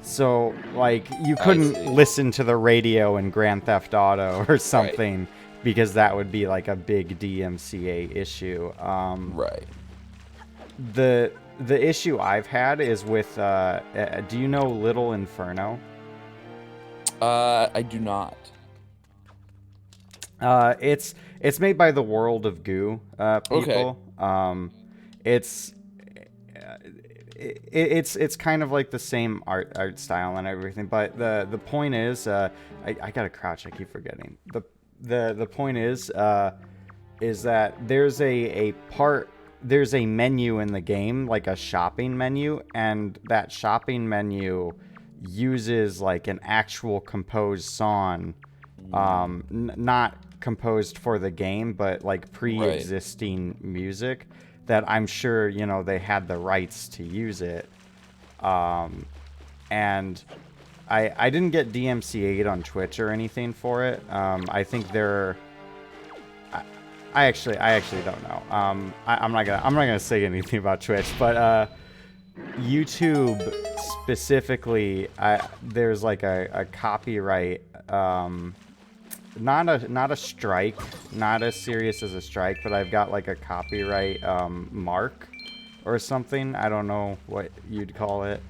So like you I couldn't see. listen to the radio in Grand Theft Auto or Right. something because that would be like a big DMCA issue. Right. The issue I've had is with do you know Little Inferno? I do not. It's made by the World of Goo Okay. people. It's it's kind of like the same art style and everything, but the point is I gotta crouch. I keep forgetting the point is that there's a menu in the game, like a shopping menu, and that shopping menu uses like an actual composed song, not composed for the game, but like Right. pre-existing music that I'm sure, they had the rights to use it. And I didn't get DMCA'd on Twitch or anything for it. I think I actually don't know. I'm not gonna say anything about Twitch, but YouTube specifically, there's like a copyright, not a strike, not as serious as a strike, but I've got like a copyright mark or something. I don't know what you'd call it.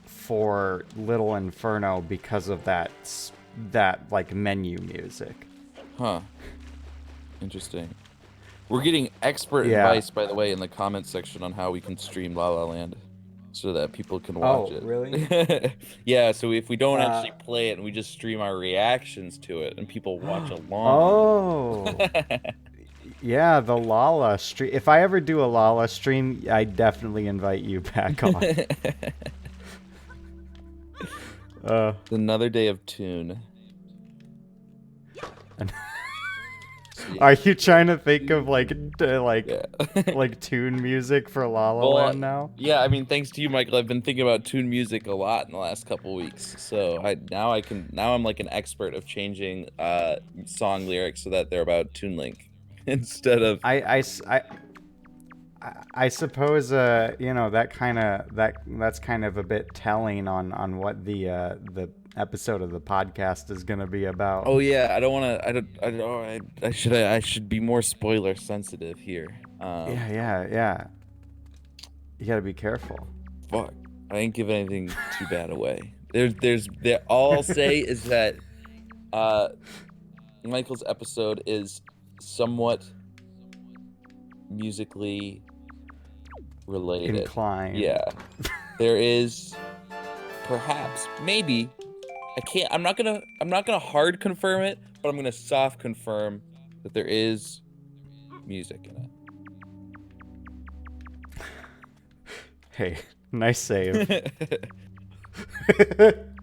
For Little Inferno because of that like menu music. Huh. Interesting. We're getting expert Yeah. advice, by the way, in the comments section on how we can stream La La Land so that people can watch Oh, really? it. Yeah, so if we don't Uh, actually play it and we just stream our reactions to it and people watch along. oh. Yeah, the Lala stream. If I ever do a Lala stream, I definitely invite you back on. Uh, Another day of tune. So, yeah. are you trying to think of like Yeah. like tune music for La La Well, Land now? yeah, I mean, thanks to you, Michael, I've been thinking about tune music a lot in the last couple weeks. So now I'm like an expert of changing song lyrics so that they're about tune link instead of I suppose you know that's kind of a bit telling on what the episode of the podcast is gonna be about. Oh yeah, I don't want to I should be more spoiler sensitive here. Yeah. You gotta be careful. Fuck. I ain't give anything too bad away. There all I'll say is that Michael's episode is somewhat musically related. Inclined. Yeah. There is perhaps maybe I'm not gonna hard confirm it, but I'm gonna soft confirm that there is music in Hey, nice save. it.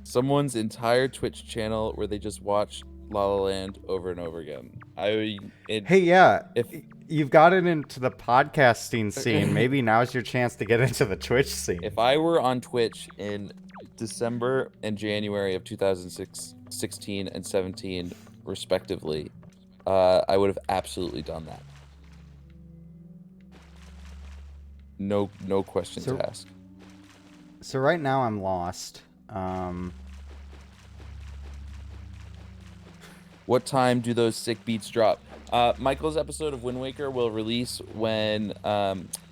Someone's entire Twitch channel where they just watch La La Land over and over again. Hey, yeah. If you've got it into the podcasting scene, maybe now's your chance to get into the Twitch scene. If I were on Twitch in December and January of 2016 and 17, respectively, I would have absolutely done that. No questions asked. So right now I'm lost. What time do those sick beats drop? Michael's episode of Wind Waker will release when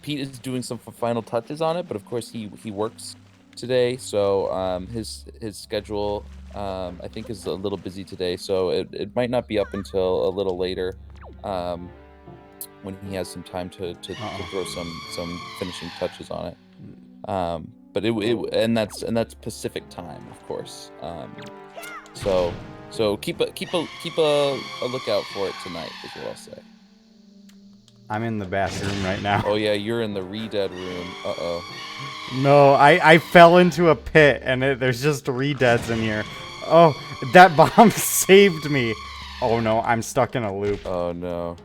Pete is doing some final touches on it, but of course he works today, so his schedule I think is a little busy today, so it might not be up until a little later when he has some time to throw some finishing touches on it. But and that's Pacific time, of course. So keep a lookout for it tonight, is what I'll say. I'm in the bathroom right now. Oh yeah, you're in the re-dead room. Uh-oh. No, I fell into a pit and there's just re-deads in here. Oh, that bomb saved me. Oh no, I'm stuck in a loop. Oh no.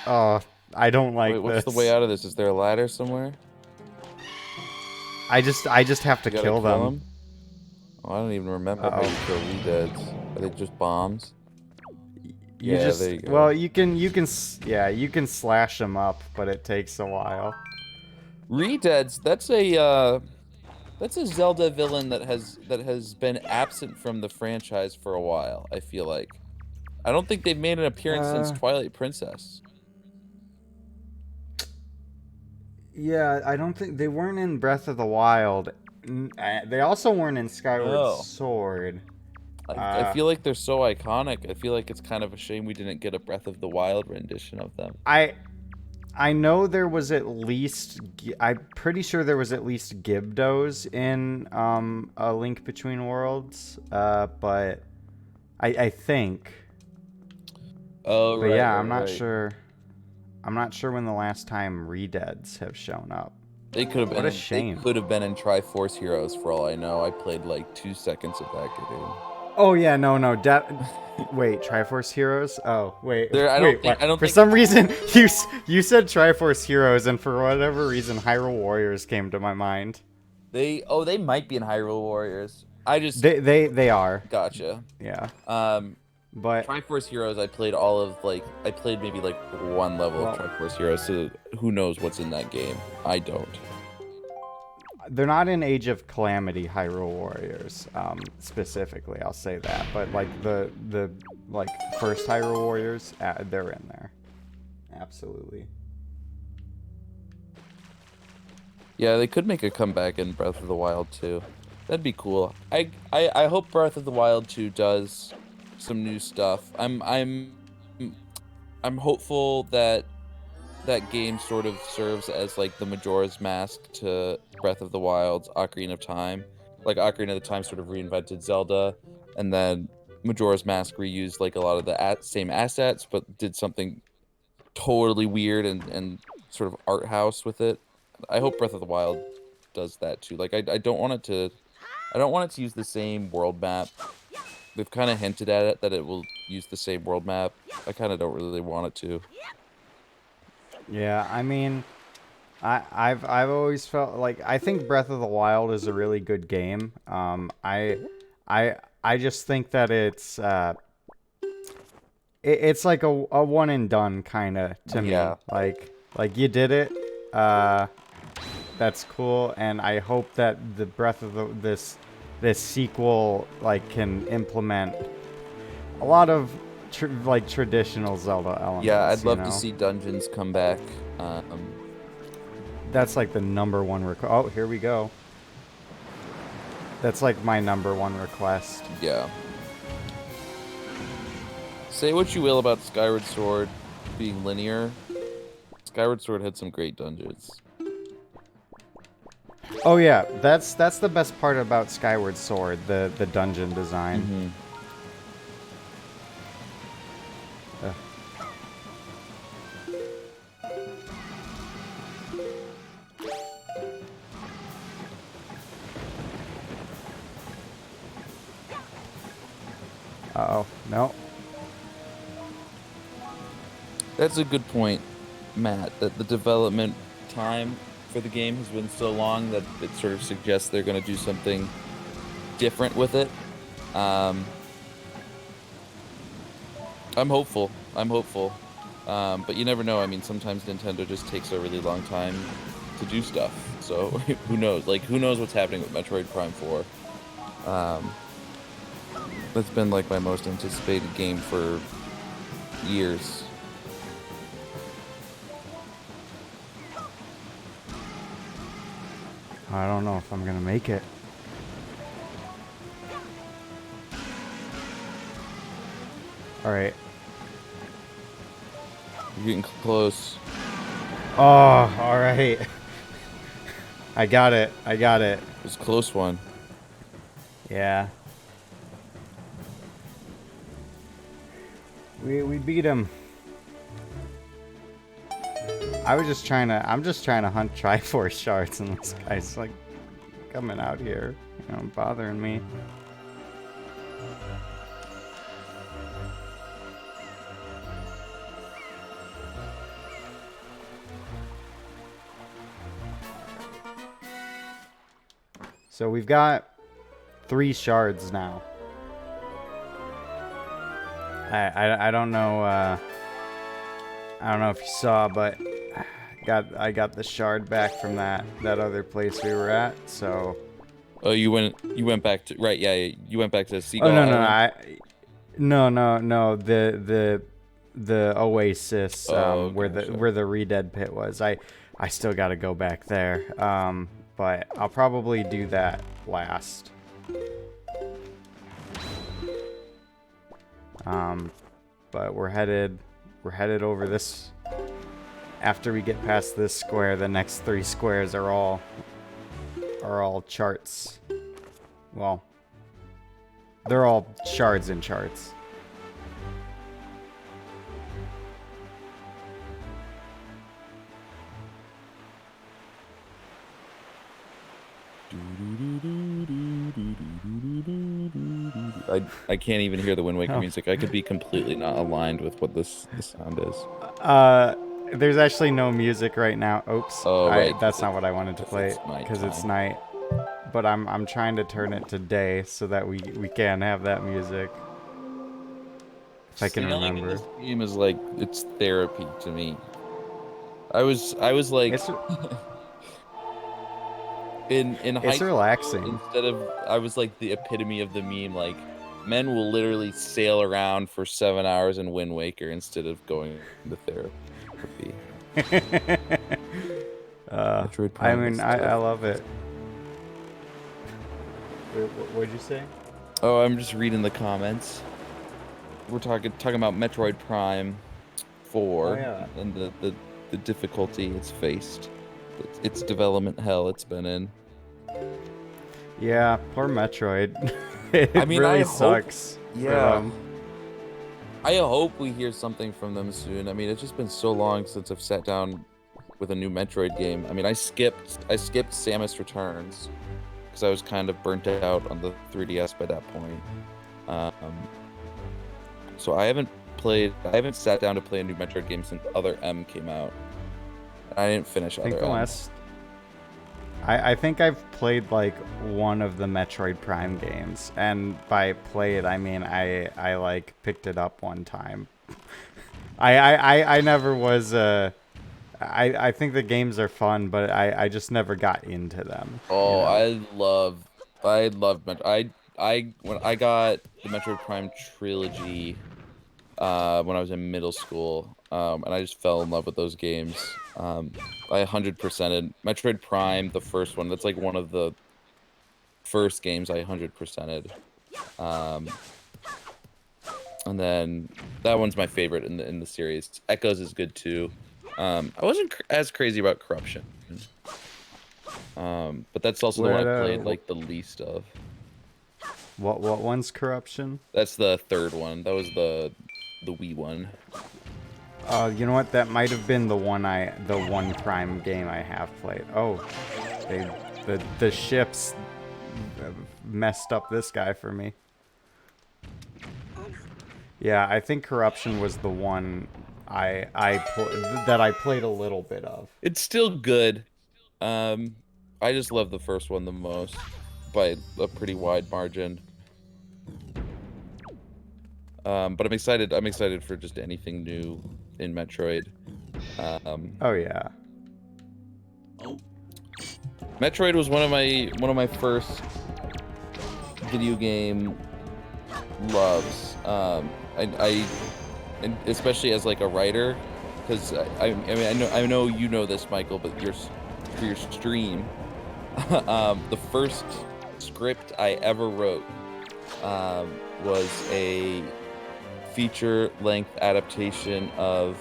Oh, I don't like this. Wait, what's the way out of this? Is there a ladder somewhere? I just have to kill them. Oh, I don't even remember how you kill re-deads. Are they just bombs? There you go. Well, you can slash them up, but it takes a while. Re-deads, that's a Zelda villain that has been absent from the franchise for a while, I feel like. I don't think they've made an appearance since Twilight Princess. Yeah, I don't think they weren't in Breath of the Wild. They also weren't in Skyward Sword. I feel like they're so iconic. I feel like it's kind of a shame we didn't get a Breath of the Wild rendition of them. I know there was at least... I'm pretty sure there was at least Gibdos in A Link Between Worlds, but I think... Oh, right. But yeah, I'm not sure. I'm not sure when the last time re-deads have shown up. They could have been. What a shame. They could have been in Triforce Heroes for all I know. I played like 2 seconds of that game. Oh yeah, no. Wait, Triforce Heroes? Oh wait, I don't think. For some reason, you said Triforce Heroes, and for whatever reason, Hyrule Warriors came to my mind. They might be in Hyrule Warriors. They are. Gotcha. Yeah. But Triforce Heroes, I played maybe like 1 level of Triforce Heroes, so who knows what's in that game? I don't. They're not in Age of Calamity Hyrule Warriors, specifically, I'll say that. But like the first Hyrule Warriors, they're in there. Absolutely. Yeah, they could make a comeback in Breath of the Wild 2. That'd be cool. I hope Breath of the Wild 2 does some new stuff. I'm hopeful that that game sort of serves as like the Majora's Mask to Breath of the Wild's Ocarina of Time. Like Ocarina of the Time sort of reinvented Zelda, and then Majora's Mask reused like a lot of the same assets, but did something totally weird and sort of art house with it. I hope Breath of the Wild does that too. Like I don't want it to I don't want it to use the same world map. They've kind of hinted at it that it will use the same world map. I kind of don't really want it to. Yeah, I mean, I've always felt like I think Breath of the Wild is a really good game. I just think that it's like a one and done kind of to me. Yeah. Like you did it. Uh, that's cool, and I hope that the Breath of this sequel like can implement a lot of like traditional Zelda Yeah, elements. I'd You love to know, see dungeons come back. that's like the number one request. Oh, here we go. That's like my number one request. Yeah. Say what you will about Skyward Sword being linear. Skyward Sword had some great dungeons. Oh yeah, that's the best part about Skyward Sword, the dungeon design. Mm-hmm. Ugh. Uh-oh. No. That's a good point, Matt, that the development time for the game has been so long that it sort of suggests they're going to do something different with it. Um, I'm hopeful. I'm hopeful. But you never know. I mean, sometimes Nintendo just takes a really long time to do stuff. So who knows? Like, who knows what's happening with Metroid Prime 4? Um, that's been like my most anticipated game for years. I don't know if I'm gonna make it. All right. You're getting close. Oh, all right. I got it. I got it. It was a close one. Yeah. We beat him. I'm just trying to hunt Triforce shards, and this guy's like coming out here, you know, bothering me. So we've got 3 shards now. I don't know I don't know if you saw, but I got the shard back from that other place we were at. So Oh, you went back to right, yeah, you went back to oh Seagull no Island. no the Oasis Oh, gotcha. where the Re-Dead pit was. I still got to go back there. But I'll probably do that last. But we're headed over this. After we get past this square, the next 3 squares are all charts. Well, they're all shards and charts. I can't even hear the Wind Waker music. I could be completely not aligned with what this sound is. There's actually no music right now. Oops. Oh, right. That's not what I wanted to play It's because it's nighttime. night. But I'm trying to turn it to day so that we can have that music. If I can Sailing in remember. this game is like it's therapy to me. I was like It's in high it's school relaxing. instead of I was like the epitome of the meme. Like men will literally sail around for 7 hours in Wind Waker instead of going to therapy. would be. Metroid I Prime mean, is I tough. love it. What'd you say? Oh, I'm just reading the comments. We're talking about Metroid Prime Oh 4 yeah. and the difficulty it's faced. Its development hell it's been in. Yeah, poor Metroid. I It mean, I really hope, sucks for yeah, them. I hope we hear something from them soon. I mean, it's just been so long since I've sat down with a new Metroid game. I mean, I skipped Samus Returns because I was kind of burnt out on the 3DS by that point. Um, so I haven't sat down to play a new Metroid game since Other M came out. I didn't finish I think Other the M. last I think I've played like one of the Metroid Prime games, and by played I mean I like picked it up one time. I never was I think the games are fun, but I just never got into them, you Oh, know. I love I when I got the Metroid Prime trilogy when I was in middle school, and I just fell in love with those games. I 100%ed Metroid Prime, the first one. That's like one of the first games I 100%ed. Um, and then that one's my favorite in the series. Echoes is good too. I wasn't as crazy about Corruption, but that's also the one What I played like the least of. what one's Corruption? That's the third one. That was the Wii one. You know what? That might have been the one Prime game I have played. Oh, they the ships messed up this guy for me. Yeah, I think Corruption was the one that I played a little bit of. It's still good. Um, I just love the first one the most by a pretty wide margin. But I'm excited. I'm excited for just anything new in Metroid. Um, Oh yeah. Metroid was one of my first video game loves. And especially as like a writer, because I mean I know you know this, Michael, but for your stream, the first script I ever wrote was a feature-length adaptation of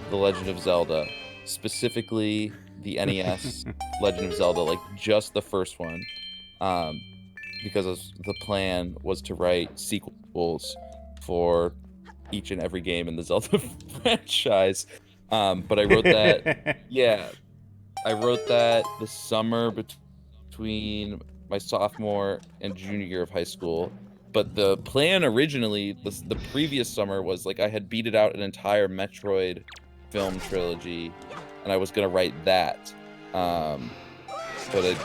The Legend of Zelda, specifically the NES Legend of Zelda, like just the first one, um, because the plan was to write sequels for each and every game in the Zelda franchise. But I wrote that, yeah, I wrote that the summer between my sophomore and junior year of high school. But the plan originally, the previous summer, was like I had beated out an entire Metroid film trilogy, and I was gonna write that. Um, but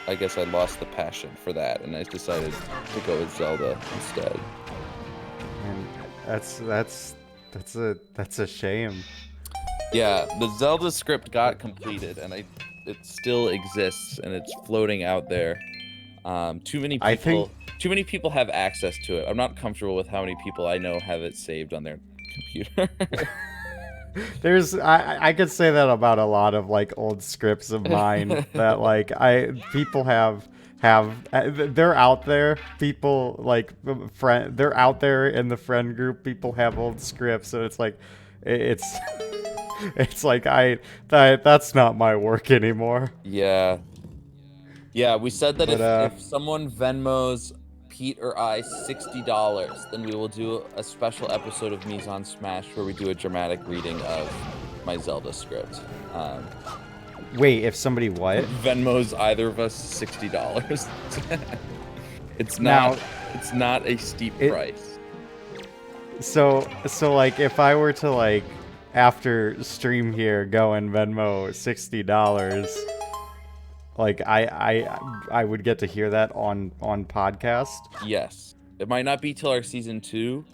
I guess I lost the passion for that, and I decided to go with Zelda instead. And that's a shame. Yeah, the Zelda script got completed, and it still exists, and it's floating out there. Too many I think people, too many people have access to it. I'm not comfortable with how many people I know have it saved on their computer. I could say that about a lot of like old scripts of mine that like I people they're out there. People like friend they're out there in the friend group. People have old scripts, and it's like it's it's like that's not my work anymore. Yeah, yeah. We said that But if someone Venmos Pete or I $60, then we will do a special episode of Mise on Smash where we do a dramatic reading of my Zelda script. wait, if somebody what? Venmos either of us $60. It's not Now it's not a steep it price. so like if I were to like after stream here go and Venmo $60, like I would get to hear that on podcast. Yes. It might not be till our season 2,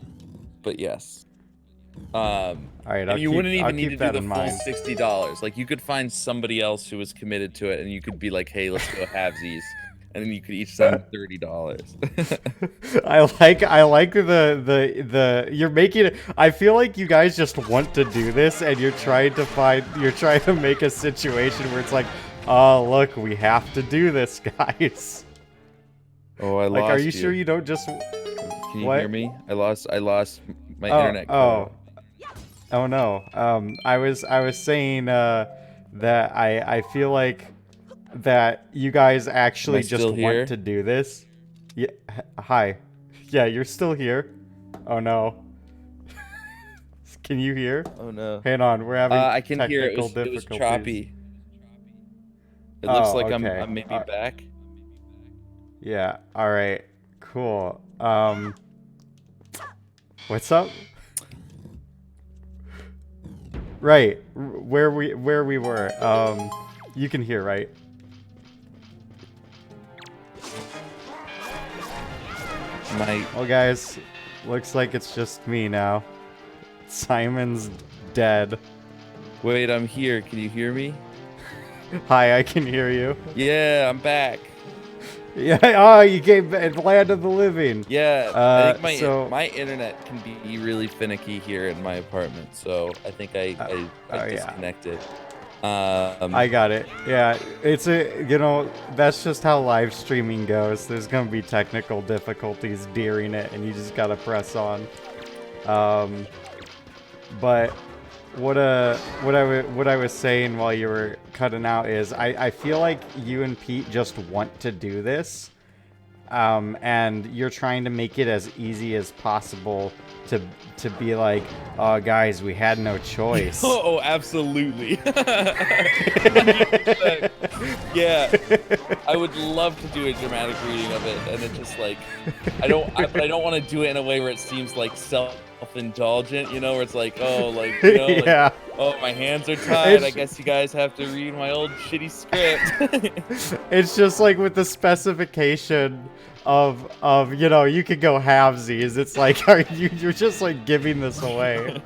but yes. All right, And you wouldn't I'll even need keep to do that the in full mind. $60. Like you could find somebody else who was committed to it, and you could be like, "Hey, let's go halvesies," and then you could each send $30. I like the you're making it. I feel like you guys just want to do this, and you're trying to make a situation where it's like, oh look, we have to do this, guys. Oh, I Like, are lost you you. sure you don't just Can you hear what? me? I lost my Oh, internet cut oh, out. oh no. I was saying that I feel like that you guys Am I actually just still want here? to do this. Yeah. Hi. Yeah, you're still here. Oh no. Can you hear? Oh no. Hang on, we're having I can hear it technical was difficulties. choppy. It looks Oh, like I'm okay. I'm maybe back. Yeah. All right. Cool. What's up? Right. Where we were. You can hear, right? My Well, guys, looks like it's just me now. Simon's dead. Wait, I'm here. Can you hear me? Hi, I can hear you. Yeah, I'm back. Yeah. Oh, you came and land of the living. Yeah, I think my So. my internet can be really finicky here in my apartment, so I think I Oh yeah. disconnected. I got it. Yeah, it's that's just how live streaming goes. There's gonna be technical difficulties during it, and you just gotta press on. Um, but what I was saying while you were cutting out is I feel like you and Pete just want to do this, and you're trying to make it as easy as possible to be like, oh guys, we had no choice. Oh, absolutely. 100%. Yeah, I would love to do a dramatic reading of it, and it just like, but I don't want to do it in a way where it seems like self-indulgent, where it's like, oh, like, like, Yeah. oh, my hands are tied. I It's, guess you guys have to read my old shitty script. it's just like with the specification of you could go halvesies. It's like you're just like giving this away.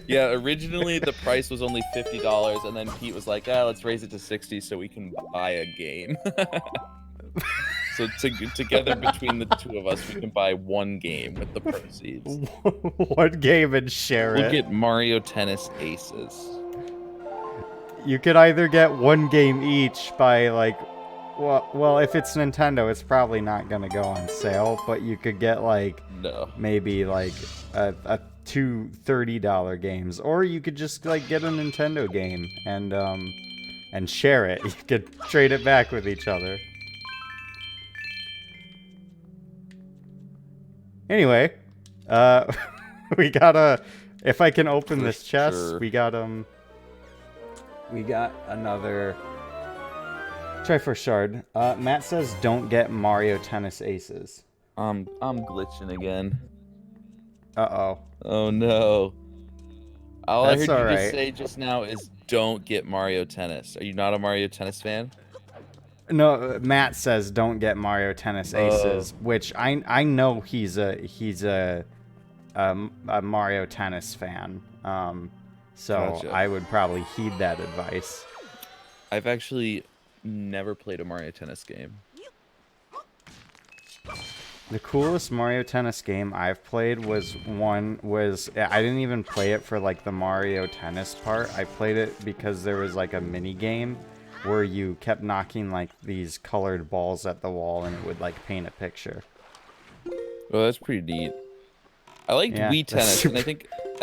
Yeah, originally the price was only $50, and then Pete was like, let's raise it to 60 so we can buy a game. So together between the two of us, we can buy one game with the proceeds. One game and share We'll it. get Mario Tennis Aces. You could either get one game each by like, well, if it's Nintendo, it's probably not gonna go on sale. But you could get like No. maybe like two $30 games, or you could just like get a Nintendo game and share it. You could trade it back with each other. Anyway, we got if I can open For this chest, sure. we got another Triforce Shard. Matt says don't get Mario Tennis Aces. I'm glitching again. Uh-oh. Oh no. All I That's heard you alright. just say just now is don't get Mario Tennis. Are you not a Mario Tennis fan? No, Matt says don't get Mario Tennis Aces, which I know he's a Mario Tennis fan. So Gotcha. I would probably heed that advice. I've actually never played a Mario Tennis game. The coolest Mario Tennis game I've played was I didn't even play it for like the Mario Tennis part. I played it because there was like a mini game where you kept knocking like these colored balls at the wall and it would like paint a picture. Oh, that's pretty neat. I liked Yeah, Wii that's Tennis, and I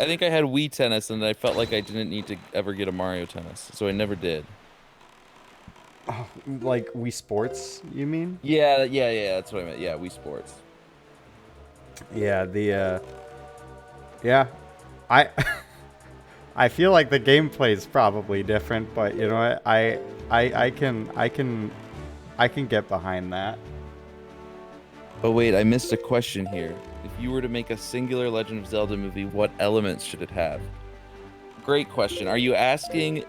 think I had Wii Tennis, and I felt like I didn't need to ever get a Mario Tennis, so I never did. Oh, like Wii Sports, you mean? Yeah, that's what I meant. Yeah, Wii Sports. Yeah, yeah, I I feel like the gameplay is probably different, but you know what? I can get behind that. Oh wait, I missed a question here. If you were to make a singular Legend of Zelda movie, what elements should it have? Great question. Are you asking,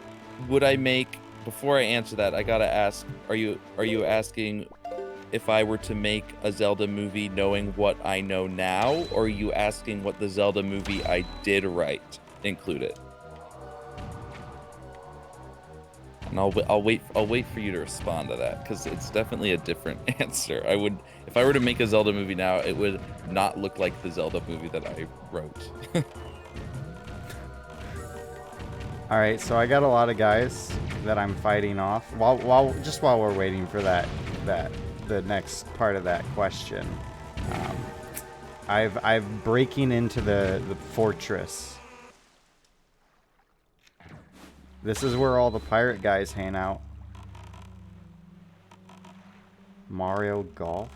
would I make, before I answer that, I gotta ask, are you asking if I were to make a Zelda movie knowing what I know now, or are you asking what the Zelda movie I did write included? And I'll wait for you to respond to that because it's definitely a different answer. If I were to make a Zelda movie now, it would not look like the Zelda movie that I wrote. All right, so I got a lot of guys that I'm fighting off. While we're waiting for that the next part of that question, um, I've breaking into the fortress. This is where all the pirate guys hang out. Mario Golf.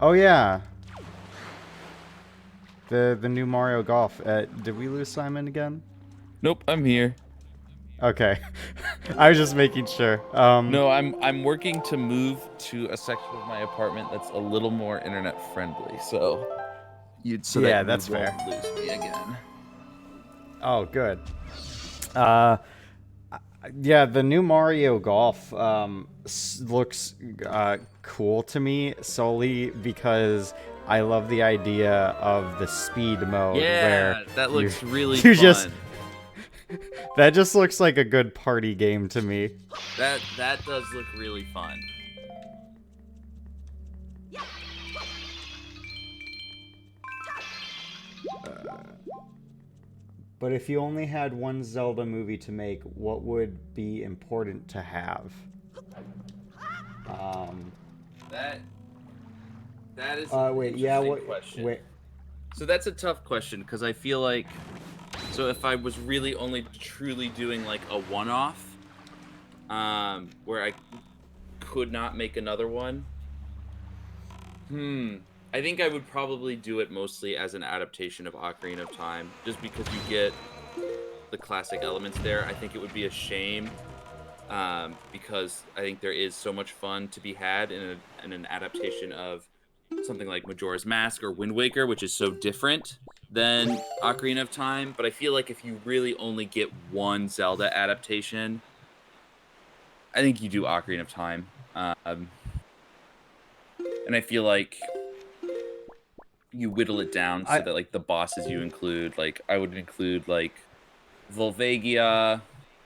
Oh yeah, the new Mario Golf. Did we lose Simon again? Nope, I'm here. Okay, I was just making sure. No, I'm working to move to a section of my apartment that's a little more internet friendly, so that Yeah, you that's won't fair. lose me again. Oh, good. Uh, yeah, the new Mario Golf looks cool to me solely because I love the idea of the speed mode where Yeah, that you looks really you just fun. that just looks like a good party game to me. That does look really fun. But if you only had one Zelda movie to make, what would be important to have? Um, That that is an wait, yeah, interesting what? question. Wait, So that's a tough question because I feel like so if I was really only truly doing like a one-off, where I could not make another one, I think I would probably do it mostly as an adaptation of Ocarina of Time, just because you get the classic elements there. I think it would be a shame, because I think there is so much fun to be had in an adaptation of something like Majora's Mask or Wind Waker, which is so different than Ocarina of Time. But I feel like if you really only get one Zelda adaptation, I think you do Ocarina of Time. And I feel like you whittle it down so I that like the bosses you include, like I would include like Volvagia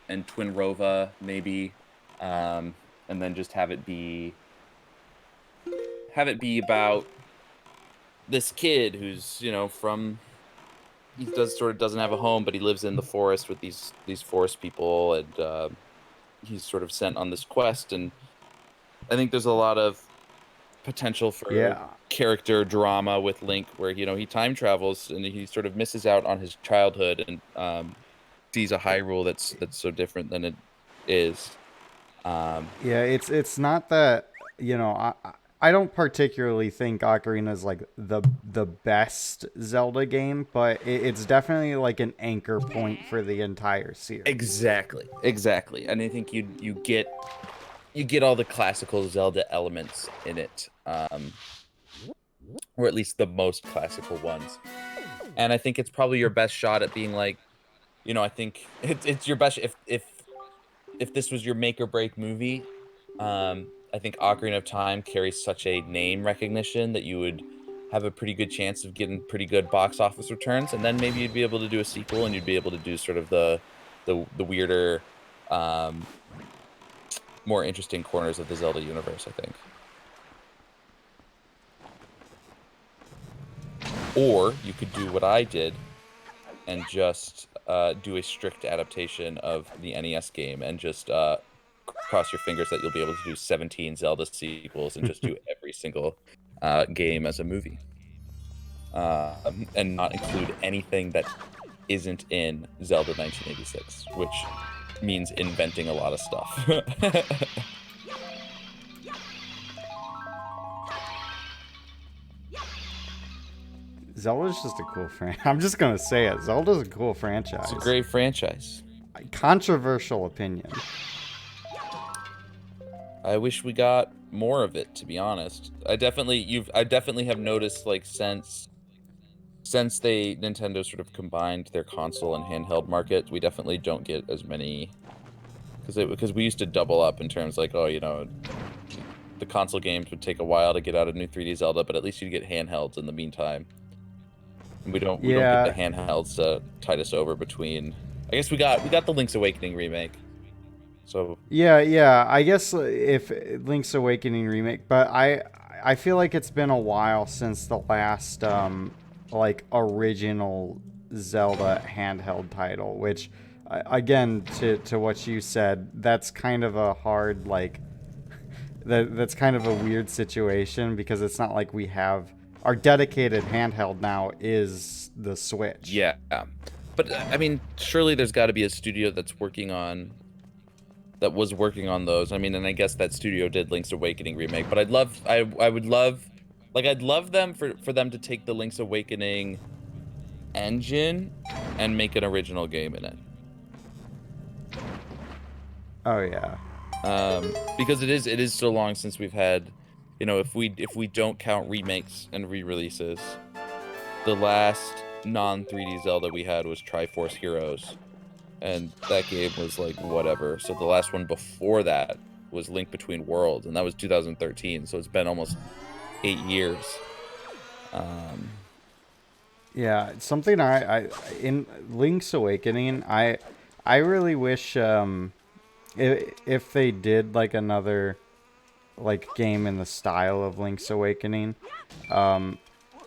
and Twinrova maybe, and then just have it be about this kid who's from he does sort of doesn't have a home, but he lives in the forest with these forest people, and he's sort of sent on this quest. And I think there's a lot of potential for yeah. character drama with Link, where he time travels and he sort of misses out on his childhood and sees a Hyrule that's so different than it is. Yeah, it's not that I don't particularly think Ocarina is like the best Zelda game, but it's definitely like an anchor point for the entire series. Exactly, and I think you get all the classical Zelda elements in it, or at least the most classical ones. And I think it's probably your best shot at being like, I think it's your best if this was your make or break movie. I think Ocarina of Time carries such a name recognition that you would have a pretty good chance of getting pretty good box office returns, and then maybe you'd be able to do a sequel, and you'd be able to do sort of the weirder, um, more interesting corners of the Zelda universe, I think. Or you could do what I did and just do a strict adaptation of the NES game and just cross your fingers that you'll be able to do 17 Zelda sequels and just do every single game as a movie, and not include anything that isn't in Zelda 1986, which means inventing a lot of stuff. Zelda's just a cool I'm just gonna say it. Zelda's a cool It's a franchise. great franchise. Controversial opinion. I wish we got more of it, to be honest. I definitely have noticed, like, since they Nintendo sort of combined their console and handheld market, we definitely don't get as many, because we used to double up in terms like, oh, the console games would take a while to get out a new 3D Zelda, but at least you get handhelds in the meantime. And we don't get the Yeah, handhelds to tide us over between. I guess we got the Link's Awakening remake. So Yeah. I guess if Link's Awakening remake, but I feel like it's been a while since the last like original Zelda handheld title, which again to what you said, that's kind of a hard like that's kind of a weird situation because it's not like we have our dedicated handheld now is the Switch. yeah, but I mean, surely there's got to be a studio that was working on those. I mean, and I guess that studio did Link's Awakening remake, but I would love, like, I'd love them for them to take the Link's Awakening engine and make an original game in it. Oh yeah. Because it is so long since we've had, if we don't count remakes and re-releases, the last non 3D Zelda we had was Triforce Heroes, and that game was like whatever. So the last one before that was Link Between Worlds, and that was 2013. So it's been almost 8 years. Um, Yeah, something I in Link's Awakening, I really wish if they did like another like game in the style of Link's Awakening, um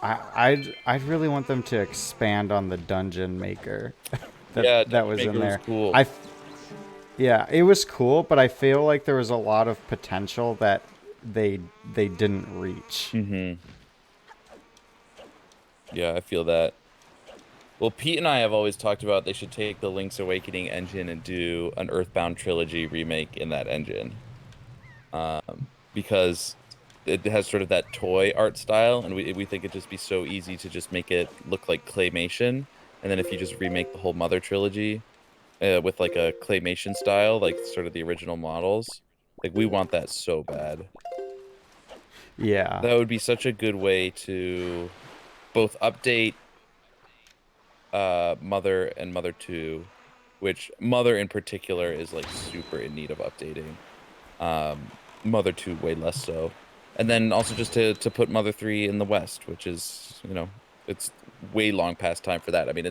I'd really want them to expand on the dungeon maker yeah, that Dungeon was in Maker was there. cool. I Yeah, it was cool, but I feel like there was a lot of potential that they didn't reach. Hmm. Yeah, I feel that. Well, Pete and I have always talked about they should take the Link's Awakening engine and do an Earthbound trilogy remake in that engine. Because it has sort of that toy art style, and we think it'd just be so easy to just make it look like claymation. And then if you just remake the whole Mother trilogy with like a claymation style, like sort of the original models, like we want that so bad. Yeah. That would be such a good way to both update Mother and Mother 2, which Mother in particular is like super in need of updating. Mother 2 way less so. And then also just to put Mother 3 in the West, which is, it's way long past time for that. I mean,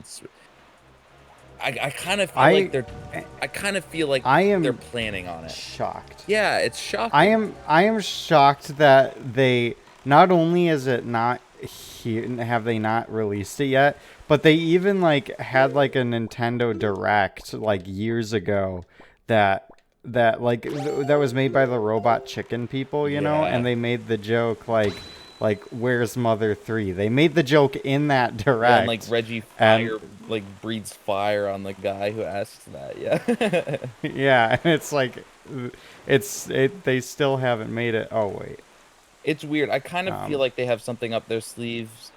I kind of feel like I I kind of feel like I they're am planning on it. shocked. Yeah, it's shocking. I am shocked that they not only is it not here have they not released it yet, but they even like had like a Nintendo Direct like years ago that that was made by the Robot Chicken people, you know, Yeah. and they made the joke like where's Mother 3? They made the joke in that Yeah, and like Direct. Reggie And Fire like breathes fire on the guy who asks that. Yeah. yeah, and it's like they still haven't made it. Oh wait. It's weird. I kind of feel Um like they have something up their sleeves,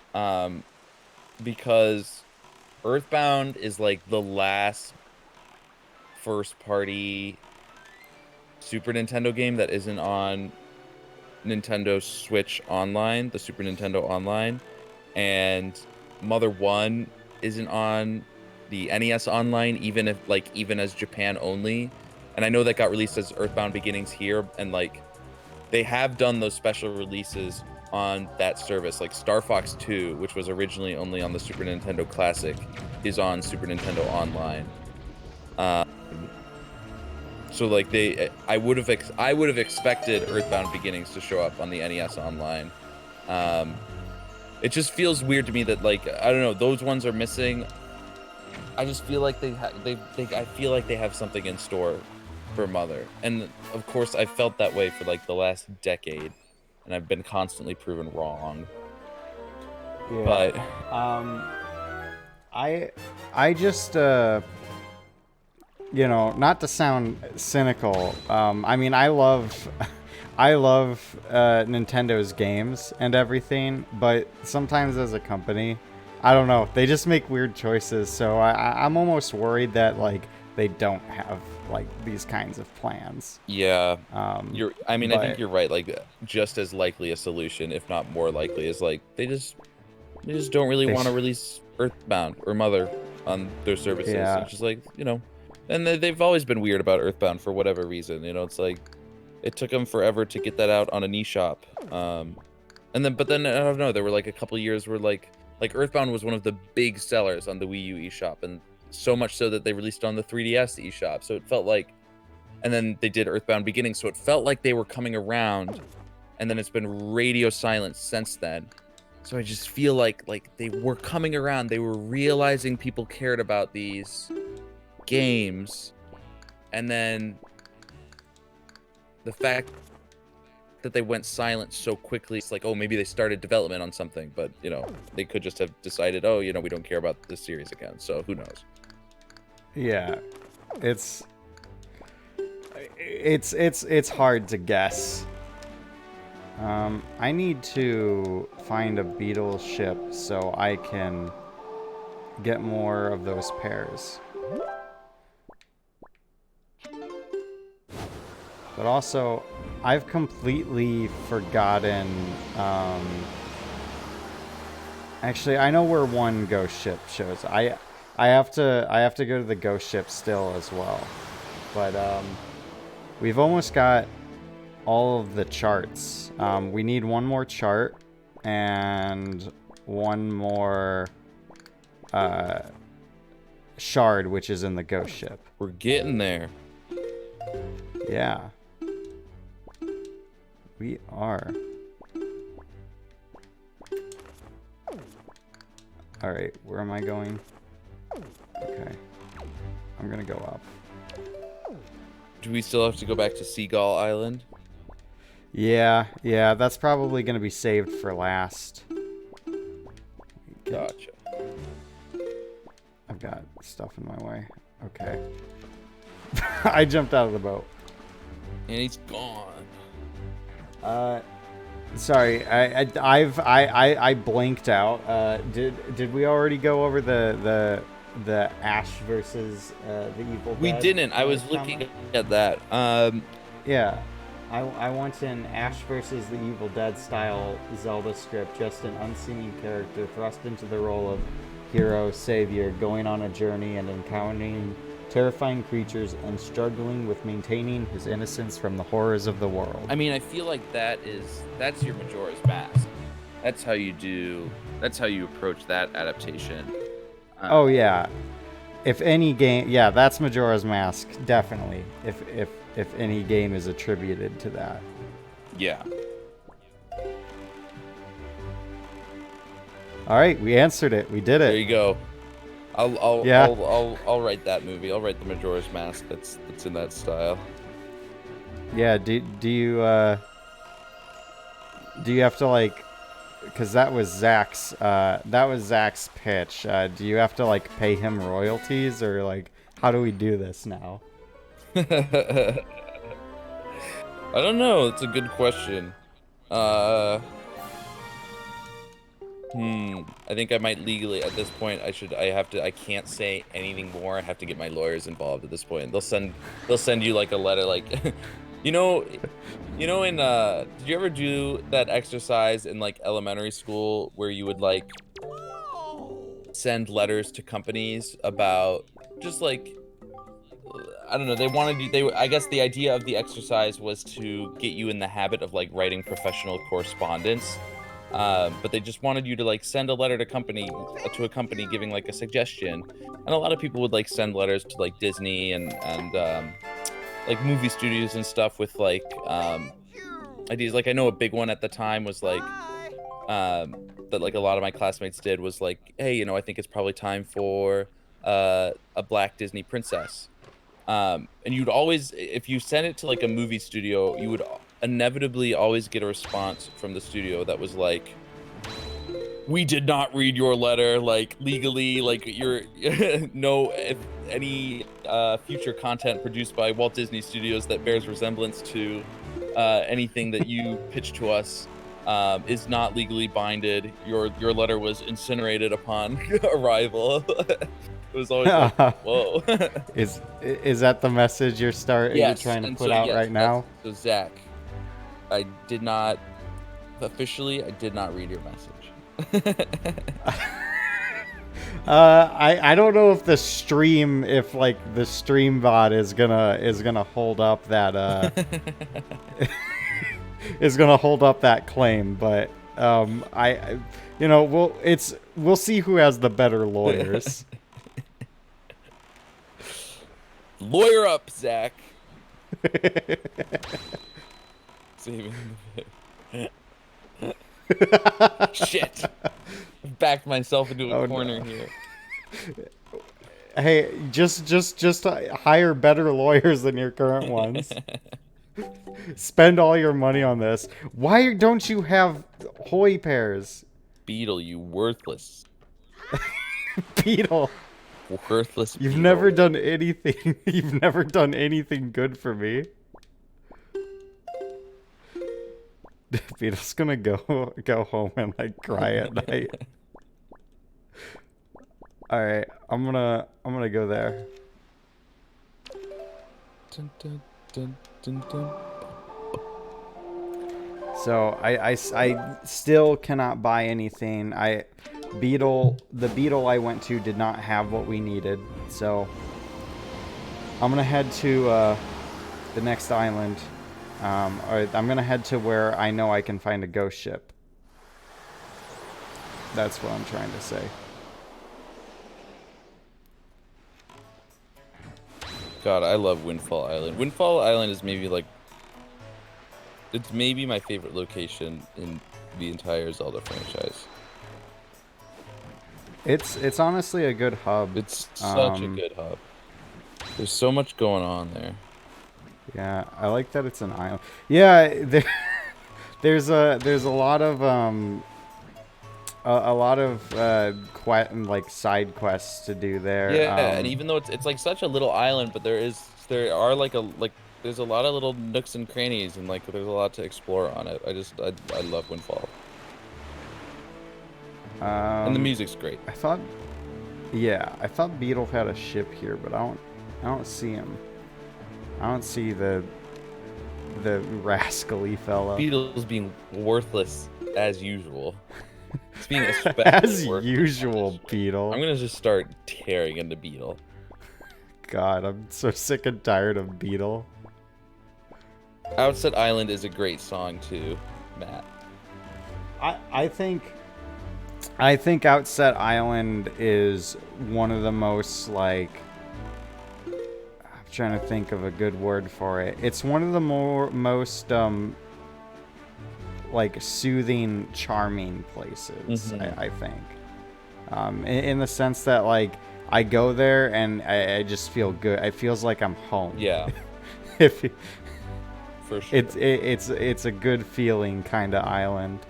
because Earthbound is like the last first party Super Nintendo game that isn't on Nintendo Switch Online, the Super Nintendo Online, and Mother 1 isn't on the NES Online, even as Japan only. And I know that got released as Earthbound Beginnings here, and like they have done those special releases on that service. Like Star Fox 2, which was originally only on the Super Nintendo Classic, is on Super Nintendo Online. Um, so like I would have expected Earthbound Beginnings to show up on the NES Online. Um, it just feels weird to me that, like, I don't know, those ones are missing. I just feel like I feel like they have something in store for Mother. And of course, I've felt that way for like the last decade, and I've been constantly proven wrong. yeah. But Um I I just you know, not to sound cynical, I mean, I love, I love Nintendo's games and everything, but sometimes as a company, I don't know, they just make weird choices. So I'm almost worried that like they don't have like these kinds of plans. yeah, Um, I mean, I think but you're right. Like, just as likely a solution, if not more likely, is like they just don't really they, want to release Earthbound or Mother on their services. yeah, It's just like, and they've always been weird about Earthbound for whatever reason. It's like it took them forever to get that out on an eShop. But then I don't know. There were like a couple years where like Earthbound was one of the big sellers on the Wii U eShop, and so much so that they released it on the 3DS eShop. So it felt like and then they did Earthbound Beginning, so it felt like they were coming around, and then it's been radio silence since then. So I just feel like they were coming around. They were realizing people cared about these games, and then the fact that they went silent so quickly, it's like, oh, maybe they started development on something, but they could just have decided, oh, we don't care about this series again. So who knows? Yeah, it's hard to guess. I need to find a beetle ship so I can get more of those pairs. But also, I've completely forgotten. Actually, I know where one ghost ship shows. I have to go to the ghost ship still as well. But we've almost got all of the charts. We need one more chart and one more shard, which is in the ghost ship. We're getting there. Yeah. We are. Alright, where am I going? Okay. I'm gonna go up. Do we still have to go back to Seagull Island? Yeah, that's probably gonna be saved for last. Gotcha. I've got stuff in my way. Okay. I jumped out of the boat. And he's gone. Sorry, I blinked out. Did we already go over the Ash versus the Evil Dead? We didn't. I was looking at that. Yeah, I want an Ash versus the Evil Dead style Zelda script, just an unseen character thrust into the role of hero, savior, going on a journey and encountering terrifying creatures and struggling with maintaining his innocence from the horrors of the world. I mean, I feel like that's your Majora's Mask. That's how you approach that adaptation. Oh yeah. If any game, yeah, that's Majora's Mask, definitely. If any game is attributed to that. Yeah. All right, we answered it. We did it. There you go. I'll write that movie. I'll write the Majora's Mask that's in that style. Yeah, do you have to like, because that was Zach's pitch. Do you have to like pay him royalties, or like how do we do this now? I don't know. It's a good question. I think I might legally at this point. I can't say anything more. I have to get my lawyers involved at this point. They'll send you like a letter, like, in did you ever do that exercise in like elementary school where you would like send letters to companies about just like, I don't know, I guess the idea of the exercise was to get you in the habit of like writing professional correspondence. But they just wanted you to like send a letter to a company giving like a suggestion, and a lot of people would like send letters to like Disney and like movie studios and stuff with like ideas. Like I know a big one at the time was like that like a lot of my classmates did was like, hey, I think it's probably time for a black Disney princess. And you'd always, if you sent it to like a movie studio, you would inevitably always get a response from the studio that was like, we did not read your letter, like legally, like you're no, if any future content produced by Walt Disney Studios that bears resemblance to anything that you pitch to us is not legally binded. Your letter was incinerated upon arrival. It was always like, whoa. Is that the message you're trying to put out right now? So Zach, I did not read your message. I don't know if the stream bot is gonna hold up that is gonna hold up that claim, but we'll see who has the better lawyers. Lawyer up, Zach. Saving the bit. Shit. Backed myself into a Oh corner no. here. Hey, just hire better lawyers than your current ones. Spend all your money on this. Why don't you have hoy pairs? Beetle, you worthless. Beetle, Worthless you've never beetle. done anything. You've never done anything good for me. Beetle's gonna go home and like cry at night. All right, I'm gonna go there. Dun, dun, dun, dun, dun. So I still cannot buy anything. The beetle I went to did not have what we needed. So I'm gonna head to the next island. Or I'm gonna head to where I know I can find a ghost ship. That's what I'm trying to say. God, I love Windfall Island. Windfall Island is maybe like it's maybe my favorite location in the entire Zelda franchise. It's honestly a good hub. It's such a good hub. There's so much going on there. Yeah, I like that it's an island. Yeah, there's a lot of like side quests to do there. Yeah, and even though it's like such a little island, but there are like there's a lot of little nooks and crannies and like there's a lot to explore on it. I love Windfall. And the music's great. I thought Beetle had a ship here, but I don't see him. I don't see the rascally fella. Beetle's being worthless as usual. It's being especially As worthless usual, Beetle. I'm gonna just start tearing into Beetle. God, I'm so sick and tired of Beetle. Outset Island is a great song too, Matt. I think Outset Island is one of the most like I'm trying to think of a good word for it. It's one of the most like soothing, charming places. I think, in the sense that like I go there and I just feel good. It feels like I'm home. Yeah, if for sure. It's a good feeling kind of island.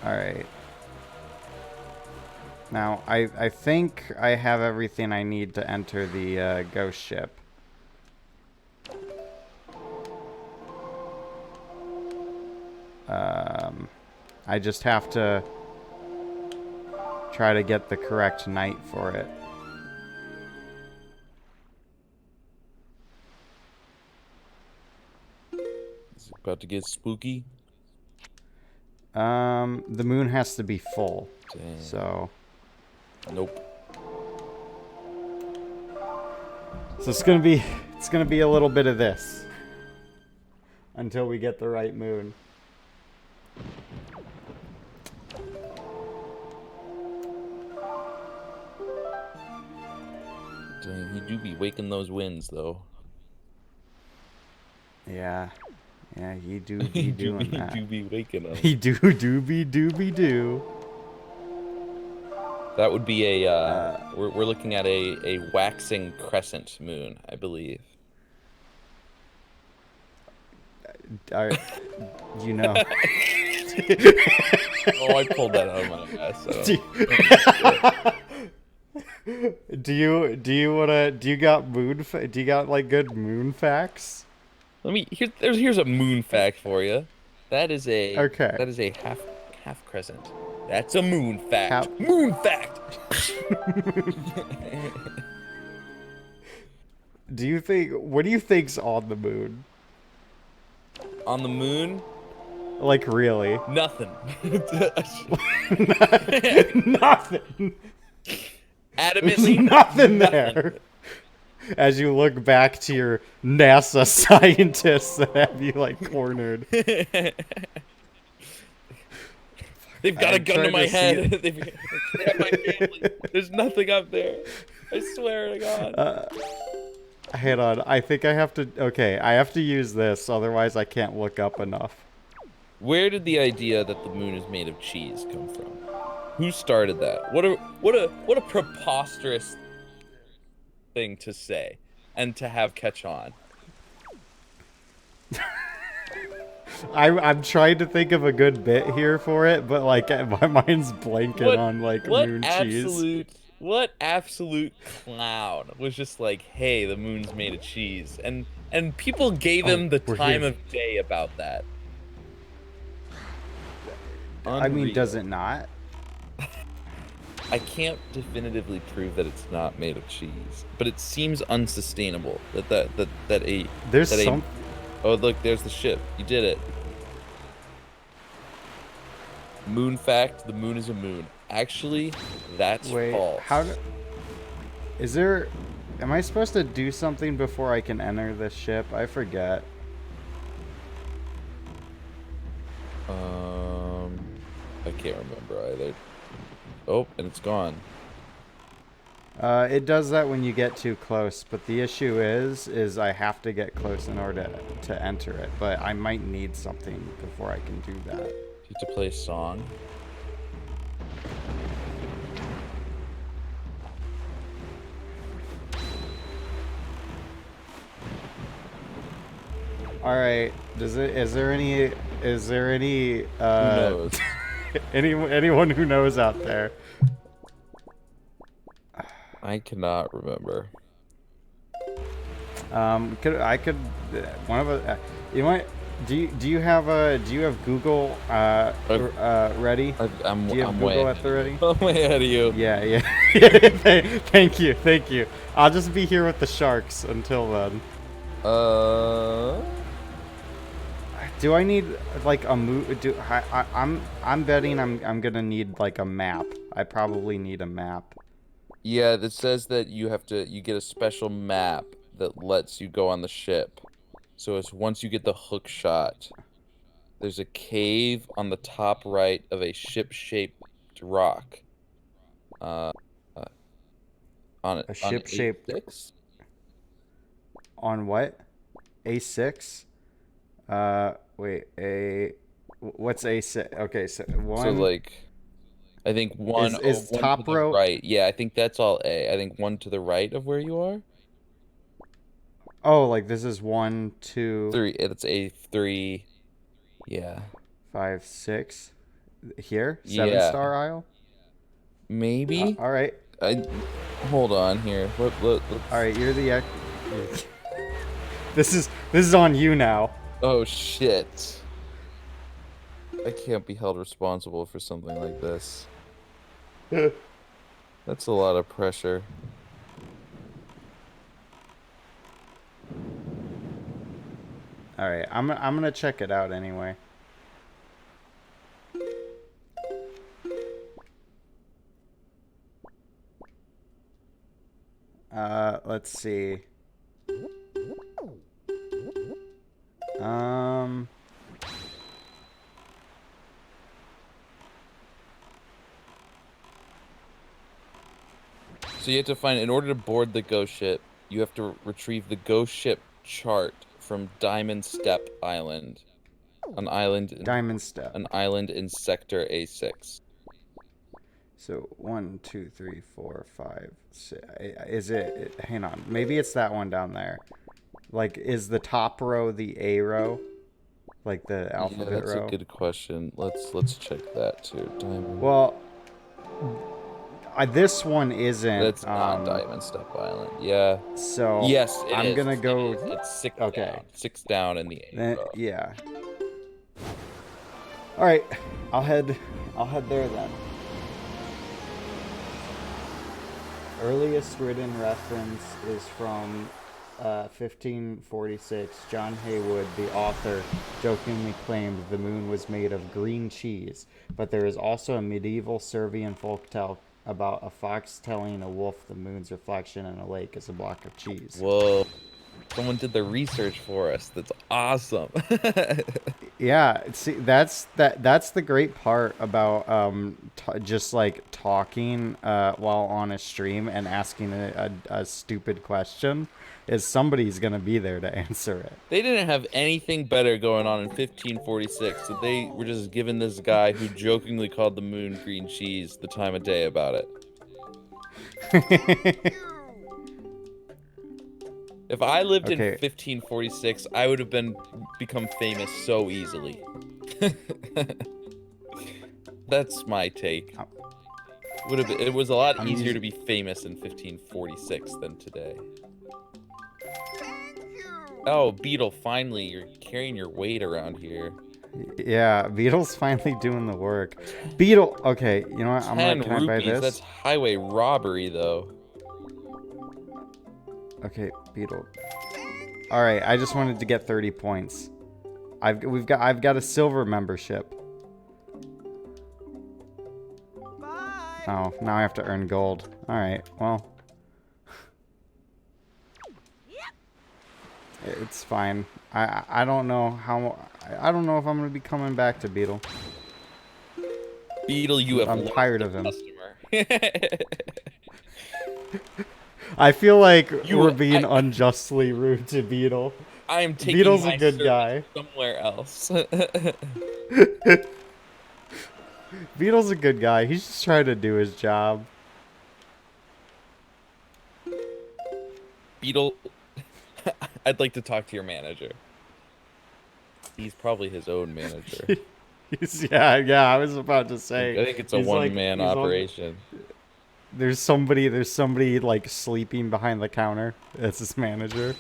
All right. Now, I think I have everything I need to enter the ghost ship. I just have to try to get the correct night for it. Is it about to get spooky? The moon has to be full. Damn. So. Nope. So it's gonna be a little bit of this until we get the right moon. Dang, he do be waking those winds though. Yeah, he do be doing that. He do be waking them. He do be do. That would be a we're looking at a waxing crescent moon, I believe. You know. Oh, I pulled that out of my ass. Do you got like good moon facts? Here's a moon fact for you. That is a half crescent. That's a moon fact. Moon fact. What do you think's on the moon? On the moon? Like really? Nothing. Nothing. Adamantly nothing there. As you look back to your NASA scientists that have you like cornered. They've got a I'm gun to trying my to see. head. They have my family. There's nothing up there. I swear to God. Hang on. I think I have to. Okay, I have to use this, otherwise I can't look up enough. Where did the idea that the moon is made of cheese come from? Who started that? What a preposterous thing to say and to have catch on. I'm trying to think of a good bit here for it, but like my mind's blanking What on like what moon cheese. absolute what absolute clown was just like, "Hey, the moon's made of cheese." And people gave Oh, him the we're time here. of day about that. I mean, does Unreal. it not? I can't definitively prove that it's not made of cheese, but it seems unsustainable There's that a some. oh, look, there's the ship. You did it. Moon fact, the moon is a moon. Actually, that's Wait, how do? false. Is there? Am I supposed to do something before I can enter this ship? I forget. I can't remember either. Oh, and it's gone. It does that when you get too close, but the issue is I have to get close in order to enter it. But I might need something before I can do that. You have to play a song. All right. Does it? Is there any? Is there any? Who knows? Anyone who knows out there? I cannot remember. Could one of us? You might. Do you have Google ready? Do you have I'm Google way at the ready? I'm way ahead of you. Yeah, yeah. Thank you, thank you. I'll just be here with the sharks until then. Uh, Do I need like a move? I'm betting I'm gonna need like a map. I probably need a map. yeah, it says that you get a special map that lets you go on the ship. So it's once you get the hook shot, there's a cave on the top right of a ship-shaped rock. Uh, uh, A on ship shaped A6. on what? A6? Wait, what's A6? Okay, so So one like, I think is one to top the row. right. Yeah, I think that's all A. I think one to the right of where you are. Oh, like this is one, two, Three. It's A3. Yeah. 5, 6. Here, seven Yeah. star aisle. Maybe. All right, I hold on here. all Let's. right. You're the. This is on you now. Oh shit. I can't be held responsible for something like this. That's a lot of pressure. All right, I'm gonna check it out anyway. Let's see. Um, So you have to find, in order to board the ghost ship, you have to retrieve the ghost ship chart from Diamond Step Island, an island in Diamond Step. Sector A6. So 1, 2, 3, 4, 5, 6. Is it? Hang on. Maybe it's that one down there. Like, is the top row the A row? Like the Yeah, alphabet that's a row? good question. Let's check that too. Diamond. Well, this one isn't. That's not Diamond Step Island. Yeah. So Yes, it I'm is. gonna It go. is. It's six Okay. down. Six down in the A row. Yeah. All right. I'll head. I'll head there then. Earliest written reference is from 1546. John Haywood, the author, jokingly claimed the moon was made of green cheese, but there is also a medieval Serbian folktale about a fox telling a wolf the moon's reflection in a lake is a block of cheese. Whoa. Someone did the research for us. That's awesome. Yeah, see, that's the great part about just like talking while on a stream and asking a stupid question is somebody's gonna be there to answer it. They didn't have anything better going on in 1546, so they were just giving this guy who jokingly called the moon green cheese the time of day about it. If I lived in Okay, 1546, I would have become famous so easily. That's my take. It was a lot I'm easier to using. be famous in 1546 than today. Oh, Beetle, finally, you're carrying your weight around here. Yeah, Beetle's finally doing the work. Beetle. Okay, you know what? I'm gonna. 10 Can I buy rupees, that's this? highway robbery, though. Okay, Beetle. All right, I just wanted to get 30 points. I've got a silver membership. Oh, now I have to earn gold. All right, well, it's fine. I don't know how. I don't know if I'm gonna be coming back to Beetle. Beetle, you have I'm lost tired a of him. customer. I feel like we're You, being unjustly rude to Beetle. I am taking Beetle's a my good service guy. somewhere else. Beetle's a good guy. He's just trying to do his job. Beetle, I'd like to talk to your manager. He's probably his own manager. Yeah. I was about to I say think it's a he's like one-man he's on. operation. There's somebody like sleeping behind the counter. That's his manager.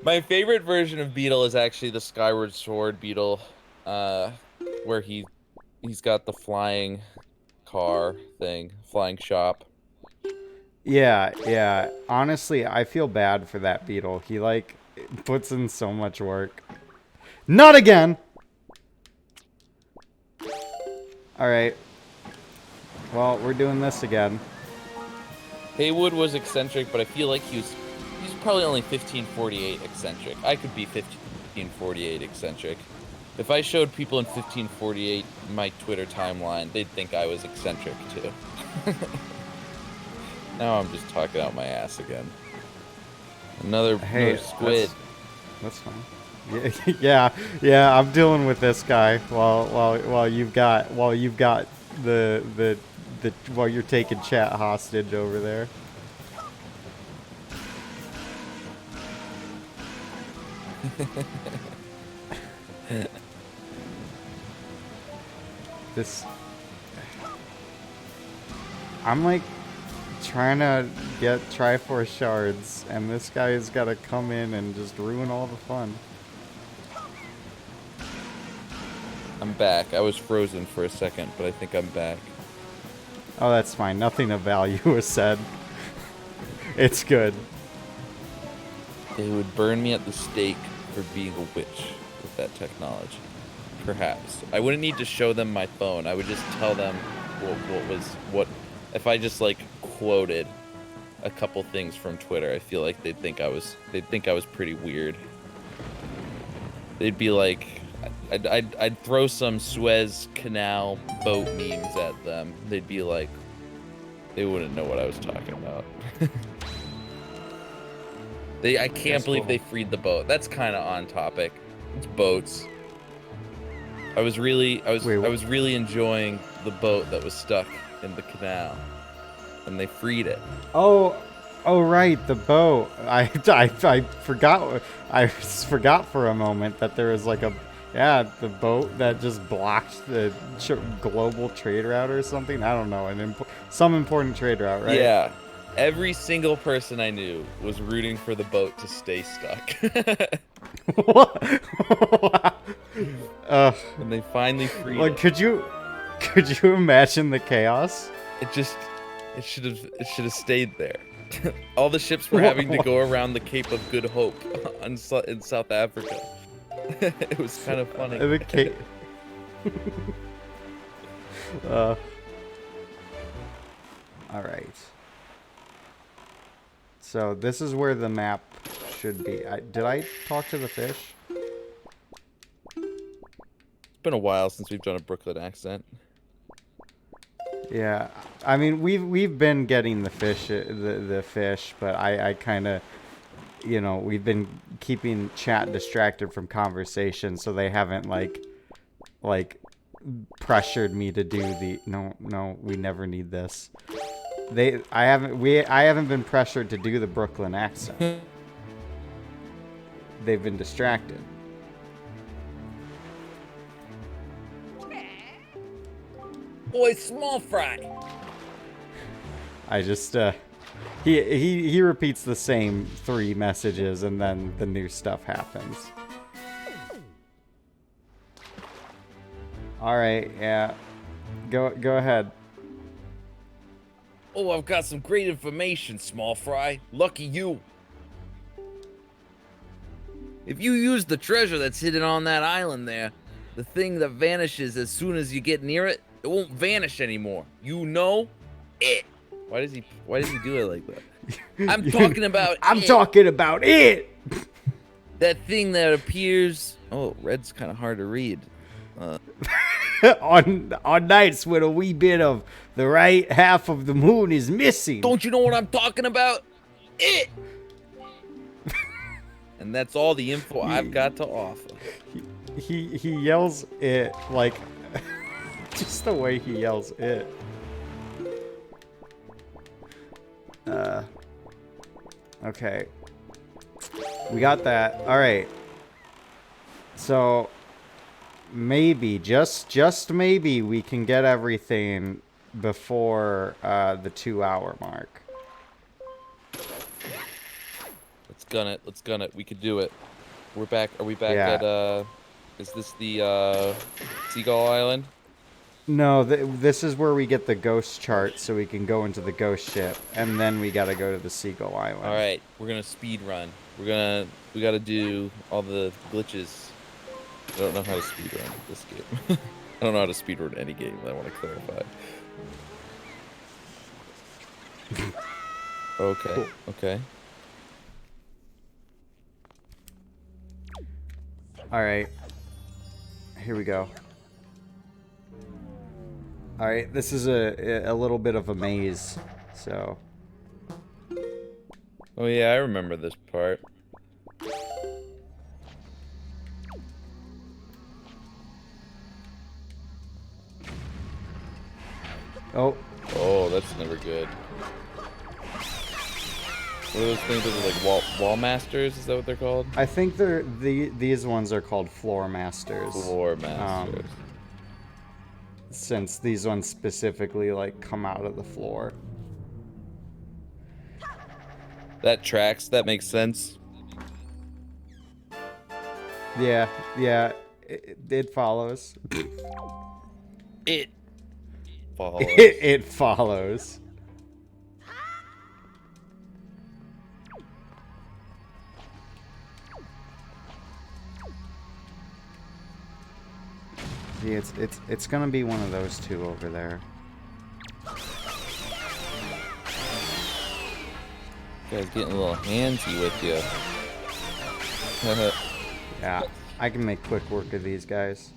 My favorite version of Beetle is actually the Skyward Sword Beetle, uh, where he's got the flying car thing, flying shop. Yeah. Honestly, I feel bad for that Beetle. He like puts in so much work. Not again. All right. Well, we're doing this again. Haywood was eccentric, but I feel like he's probably only 1548 eccentric. I could be 1548 eccentric. If I showed people in 1548 my Twitter timeline, they'd think I was eccentric too. Now I'm just talking out my ass again. Another Hey, squid. that's fine. Yeah. I'm dealing with this guy while you've got the while you're taking chat hostage over there. This I'm like trying to get Triforce shards, and this guy has got to come in and just ruin all the fun. I'm back. I was frozen for a second, but I think I'm back. Oh, that's fine. Nothing of value was said. It's good. They would burn me at the stake for being a witch with that technology. Perhaps. I wouldn't need to show them my phone. I would just tell them what if I just like quoted a couple things from Twitter. I feel like they'd think I was pretty weird. They'd be like I'd throw some Suez Canal boat memes at them. They'd be like they wouldn't know what I was talking about. I can't believe they freed the boat. That's kind of on topic. It's boats. I was really enjoying the boat that was stuck in the canal, and they freed it. Oh, right, the boat. I forgot. I forgot for a moment that there was like the boat that just blocked the global trade route or something. I don't know, some important trade route, right? Yeah. Every single person I knew was rooting for the boat to stay stuck. And they finally freed it. Could you imagine the chaos? It should have stayed there. All the ships were having to go around the Cape of Good Hope in South Africa. It was kind of funny. The Cape. All right. So this is where the map should be. Did I talk to the fish? It's been a while since we've done a Brooklyn accent. Yeah, I mean we've been getting the fish, but I kind of, you know, we've been keeping chat distracted from conversation, so they haven't like pressured me to do the no, we never need this. I haven't been pressured to do the Brooklyn accent. They've been distracted. Boy, small fry. I just he repeats the same 3 messages and then the new stuff happens. All right, yeah. Go ahead. Oh, I've got some great information, small fry. Lucky you. If you use the treasure that's hidden on that island there, the thing that vanishes as soon as you get near it, it won't vanish anymore. You know it. Why does he do it like that? I'm talking about I'm it. talking about it. That thing that appears. Oh, red's kind of hard to read. on nights when a wee bit of the right half of the moon is missing. Don't you know what I'm talking about? It. And that's all the info I've got to offer. He yells it like just the way he yells it. Okay. We got that. All right. So maybe, just maybe, we can get everything before the 2-hour mark. Let's gun it. We could do it. We're back. Are we back Yeah. at is this the Seagull Island? No, this is where we get the ghost chart so we can go into the ghost ship, and then we gotta go to the Seagull Island. All right, we're gonna speed run. We gotta do all the glitches. I don't know how to speed run this game. I don't know how to speed run any game. I want to clarify. Okay. Cool. Okay. All right. Here we go. All right, this is a little bit of a maze, so. Oh yeah, I remember this part. Oh. Oh, that's never good. What are those things? Those are like wall masters? Is that what they're called? I think these ones are called floor masters. Floor masters. Since these ones specifically like come out of the floor. That tracks. That makes sense. Yeah, it follows. It follows. It follows. See, it's gonna be one of those two over there. Guy's getting a little handsy with you. Yeah, I can make quick work of these guys.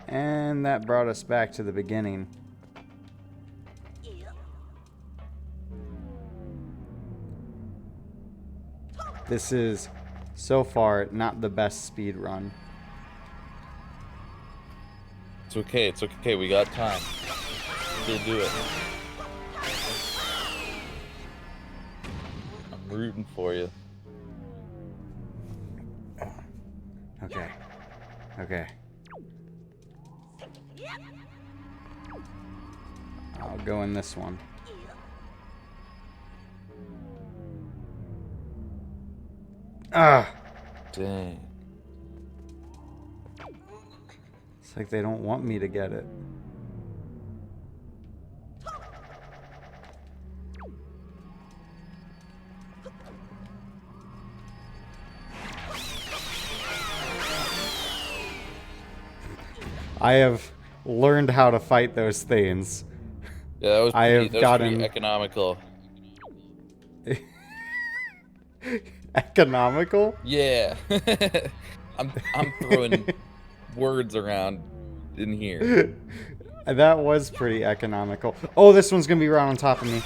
And that brought us back to the beginning. This is, so far, not the best speed run. It's okay. It's okay. We got time. We'll do it. I'm rooting for you. Okay. Okay. I'll go in this one. Ah! Dang. It's like they don't want me to get it. I have learned how to fight those things. Yeah, I that have was pretty gotten economical. economical. Yeah. I'm throwing words around in here. That was pretty economical. Oh, this one's gonna be right on top of me.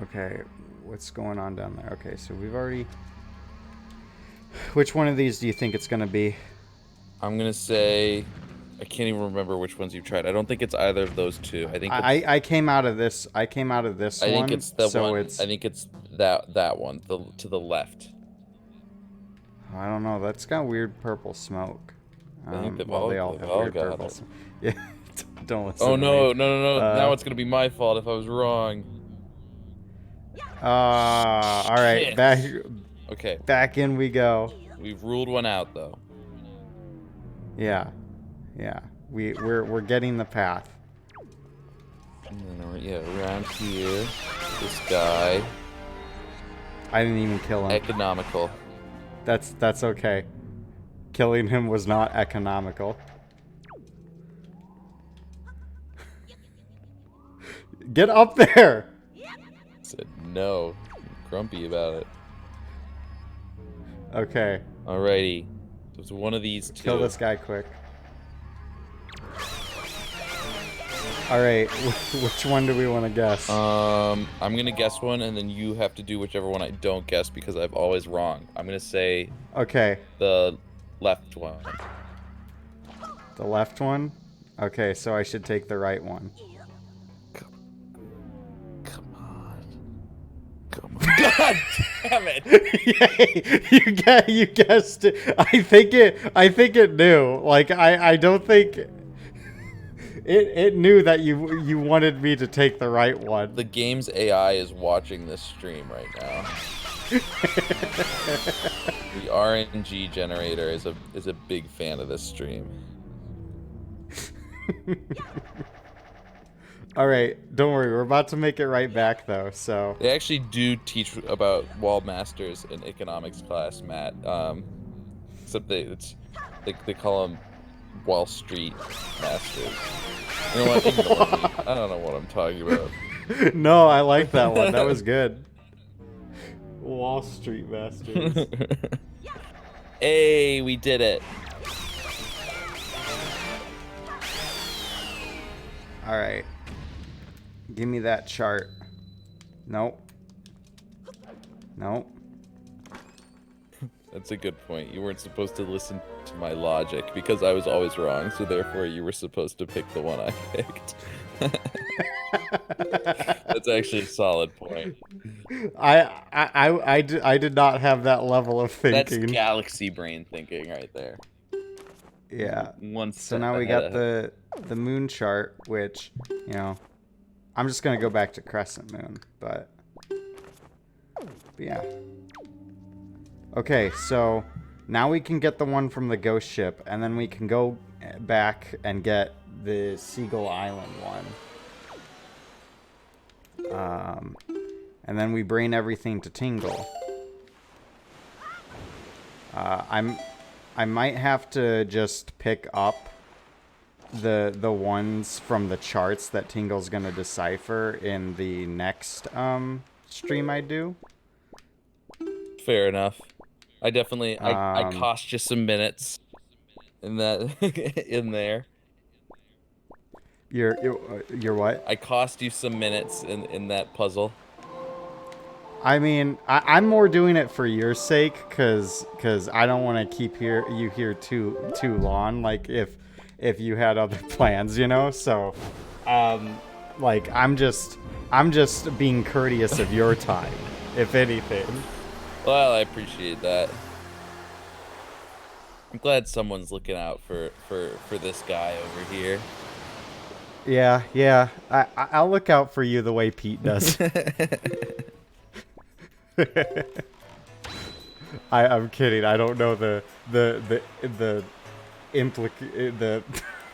Okay, what's going on down there? Okay, so we've already... Which one of these do you think it's gonna be? I'm gonna say I can't even remember which ones you've tried. I don't think it's either of those two. I came out of this. I came out of this I think one, it's the so one. I it's... think it's that one, to the left. I don't know. That's got weird purple smoke. I think Well, they all they've have all weird got purple it. smoke. Yeah, don't Oh listen to me. no, no, no, no. Now Uh, it's gonna be my fault if I was wrong. all right, back, Shit. Okay, back in we go. we've ruled one out though. Yeah, yeah. We're getting the path. And then, yeah, around here, this guy, I didn't even kill him. economical. That's okay. Killing him was not economical. Get up there! Said no. I'm grumpy about it. Okay, Alrighty. So it's one of these two. kill this guy quick. All right, which one do we want to guess? I'm gonna guess one, and then you have to do whichever one I don't guess because I'm always wrong. I'm gonna say Okay, the left one. the left one? Okay, so I should take the right one. Come on. Come on. God damn it! Yay, you guessed it. I think it knew. Like I don't think it knew that you wanted me to take the right one. The game's AI is watching this stream right now. The RNG generator is a big fan of this stream. All right, don't worry. We're about to make it right back though. So They actually do teach about wall masters in economics class, Matt. Except they call them Wall Street masters. You know what? Ignore me. I don't know what I'm talking about. no, I like that one. That was good. Wall Street Masters. Hey, we did it. All right. Give me that chart. Nope. Nope. That's a good point. You weren't supposed to listen to my logic because I was always wrong, so therefore you were supposed to pick the one I picked. That's actually a solid point. I did not have that level of That's thinking. galaxy brain thinking right there. Yeah. One So step now we ahead got the moon chart, which, you know, I'm just gonna go back to crescent moon, but yeah. Okay, so now we can get the one from the ghost ship, and then we can go back and get the Seagull Island one. And then we bring everything to Tingle. I might have to just pick up the ones from the charts that Tingle's gonna decipher in the next stream I do. Fair enough. I definitely I Um, cost you some minutes in that in there. You're what? I cost you some minutes in that puzzle. I mean, I'm more doing it for your sake, cause I don't want to keep you here too long. Like if you had other plans, you know. So, like I'm just being courteous of your time, if anything. Well, I appreciate that. I'm glad someone's looking out for this guy over here. Yeah. I'll look out for you the way Pete does. I'm kidding. I don't know the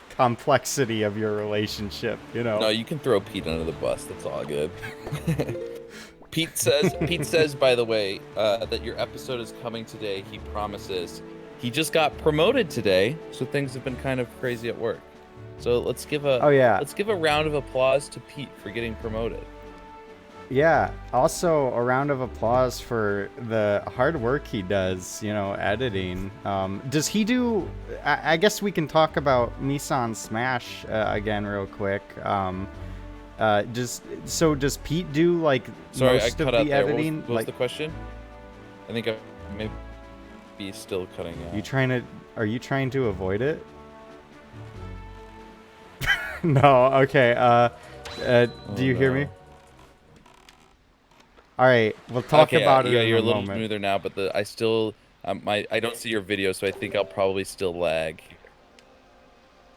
complexity of your relationship, you know. No, you can throw Pete under the bus. That's all good. Pete says, by the way, that your episode is coming today. He promises. He just got promoted today, so things have been kind of crazy at work. So Oh yeah. let's give a round of applause to Pete for getting promoted. Yeah. Also, a round of applause for the hard work he does, editing. Does he do? I guess we can talk about Nissan Smash again real quick. Does Pete do like Sorry, I most of cut out the there. editing? What was the question? I think I may be still cutting out. Are you trying to avoid it? No. Okay. Do you hear me? All right, we'll talk Okay, about it yeah, in you're a a little moment. smoother now, but I don't see your video, so I think I'll probably still lag here.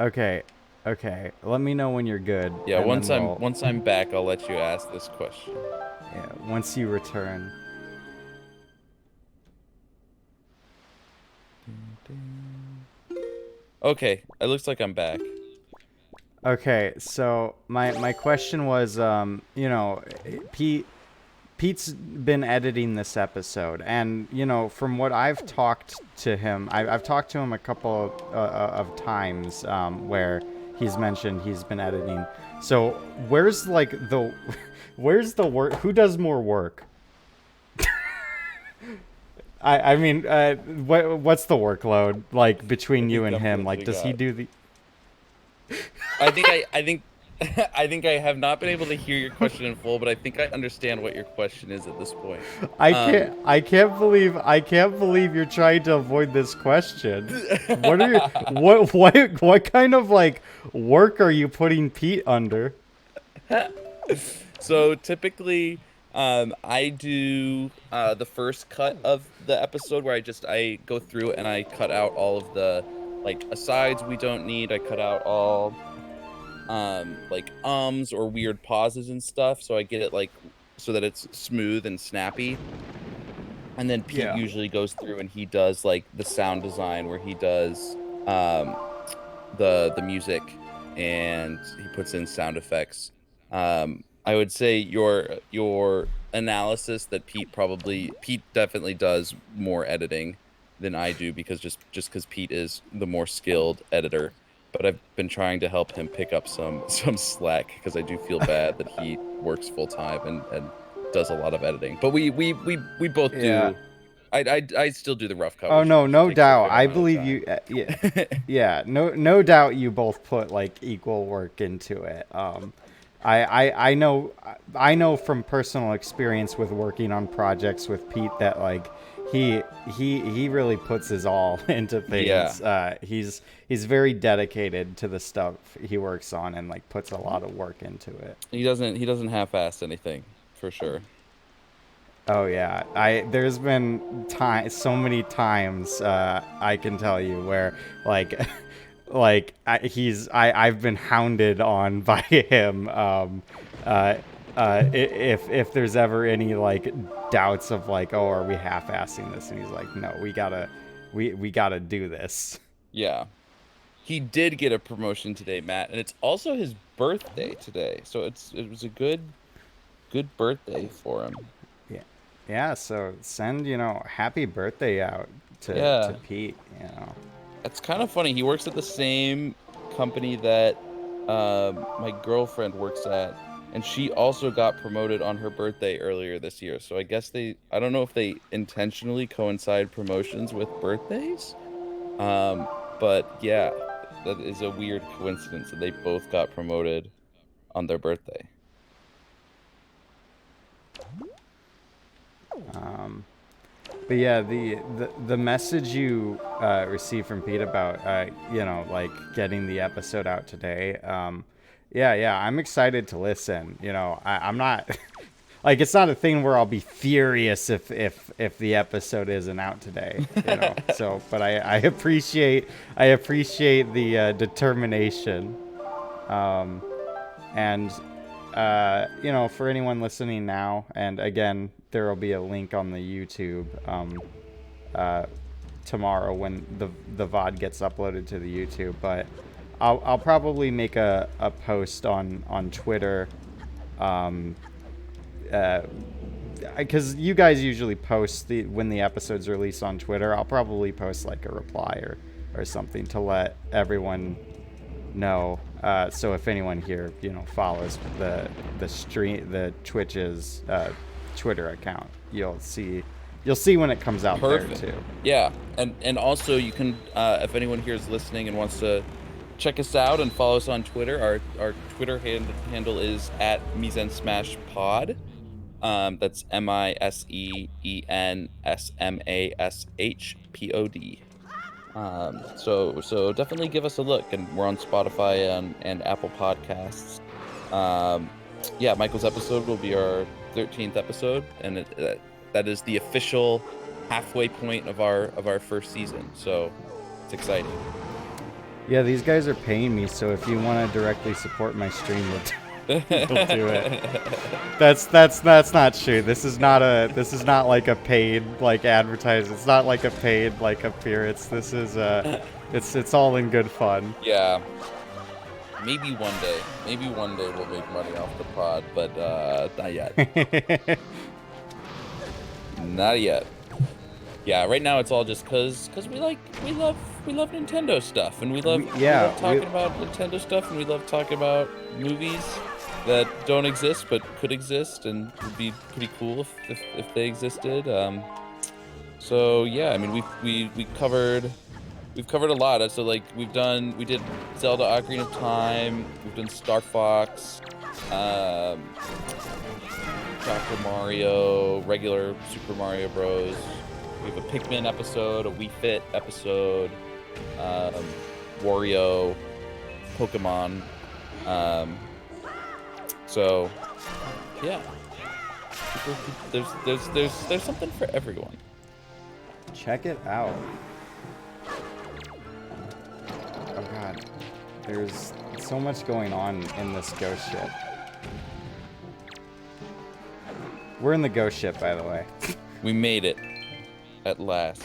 Okay, okay. Let me know when you're good, Yeah, and then we'll. once I'm back, I'll let you ask this question. Yeah, once you return. Okay, it looks like I'm back. Okay, so my question was, Pete's been editing this episode, and from what I've talked to him, I've talked to him a couple of times where he's mentioned he's been editing. So where's like the where's the work? Who does more work? I mean, what's the workload like I between you think and I'm him? Like, glitching does he out. do the? I think I think I have not been able to hear your question in full, but I think I understand what your question is at this point. Um, I can't believe you're trying to avoid this question. What are you what kind of like work are you putting Pete under? so typically, I do the first cut of the episode where I go through and I cut out all of the like asides we don't need. I cut out all like or weird pauses and stuff, so I get it like so that it's smooth and snappy. And then Pete Yeah. usually goes through and he does like the sound design where he does um the music and he puts in sound effects. I would say your analysis that Pete definitely does more editing than I do because just because Pete is the more skilled editor. But I've been trying to help him pick up some slack because I do feel bad that he works full time and does a lot of editing. But we both Yeah. do. I still do the rough cut, Oh which no, no takes a doubt. fair I amount of believe time. you. Yeah, yeah. No doubt. You both put like equal work into it. I know from personal experience with working on projects with Pete that like he really puts his all into Yeah, things. He's very dedicated to the stuff he works on and like puts a lot of work into it. he doesn't half-ass anything for sure. Oh yeah, I there's been so many times I can tell you where like I've been hounded on by him. If there's ever any like doubts of like, oh, are we half-assing this? And he's like, no, we gotta do this. Yeah. He did get a promotion today, Matt, and it's also his birthday today. So it was a good birthday for him. Yeah, yeah. So send happy birthday out to Yeah. Pete. You know. It's kind of funny. He works at the same company that my girlfriend works at, and she also got promoted on her birthday earlier this year. So I don't know if they intentionally coincide promotions with birthdays. But yeah, that is a weird coincidence that they both got promoted on their birthday. But yeah, the message you received from Pete about like getting the episode out today. Yeah, I'm excited to listen. I'm not like it's not a thing where I'll be furious if the episode isn't out today. So, but I appreciate the determination. And for anyone listening now, and again, there will be a link on the YouTube tomorrow when the VOD gets uploaded to the YouTube. But I'll probably make a post on Twitter because you guys usually post when the episodes release on Twitter, I'll probably post like a reply or something to let everyone know. So if anyone here, follows the Twitch's Twitter account, you'll see when it comes out there Perfect. too. Yeah, and also you can, if anyone here is listening and wants to check us out and follow us on Twitter, our Twitter handle is at Mise en Smash Pod. That's MISENSMASHPOD. So definitely give us a look, and we're on Spotify and Apple Podcasts. Um, yeah, Michael's episode will be our 13th episode, and that is the official halfway point of our first season. So it's exciting. Yeah, these guys are paying me, so if you want to directly support my stream, you'll do it. That's not true. This is not like a paid like advertising. It's not like a paid like appearance. This is it's all in good fun. Yeah, maybe one day. Maybe one day we'll make money off the pod, but not yet. Not yet. Yeah, right now it's all just cause we love Nintendo stuff, and we love talking about Nintendo stuff, and we love talking about movies that don't exist but could exist and would be pretty cool if they existed. So yeah, I mean we've covered a lot. So like we did Zelda Ocarina of Time, we've done Star Fox, Dr. Mario, regular Super Mario Bros. We have a Pikmin episode, a Wii Fit episode, Wario, Pokemon. So yeah, there's something for everyone. Check it out. Oh god, there's so much going on in this ghost ship. We're in the ghost ship, by the way. We made it at last.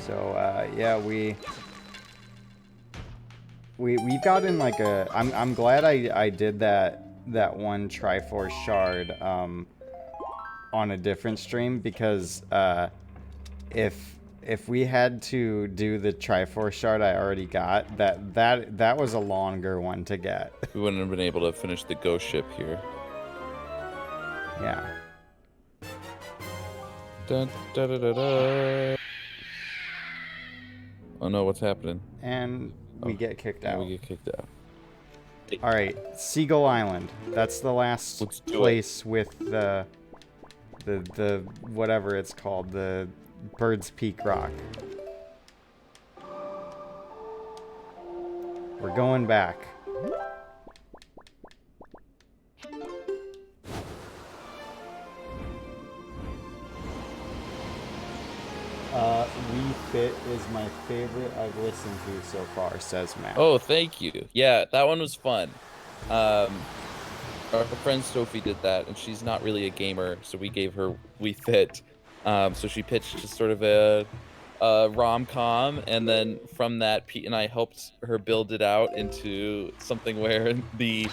So yeah, we've got in like a. I'm glad I did that one Triforce shard on a different stream, because if we had to do the Triforce shard I already got, that was a longer one to get. We wouldn't have been able to finish the ghost ship here. Yeah. Dun, da, da, da, da. Oh no, what's happening? And we get kicked out. We get kicked out. All right, Seagull Island. That's the last place with the whatever it's called, the Bird's Peak Rock. We're going back. Wii Fit is my favorite I've listened to so far, says Matt. Oh, thank you. Yeah, that one was fun. Our friend Sophie did that, and she's not really a gamer, so we gave her Wii Fit. So she pitched just sort of a rom-com, and then from that, Pete and I helped her build it out into something where the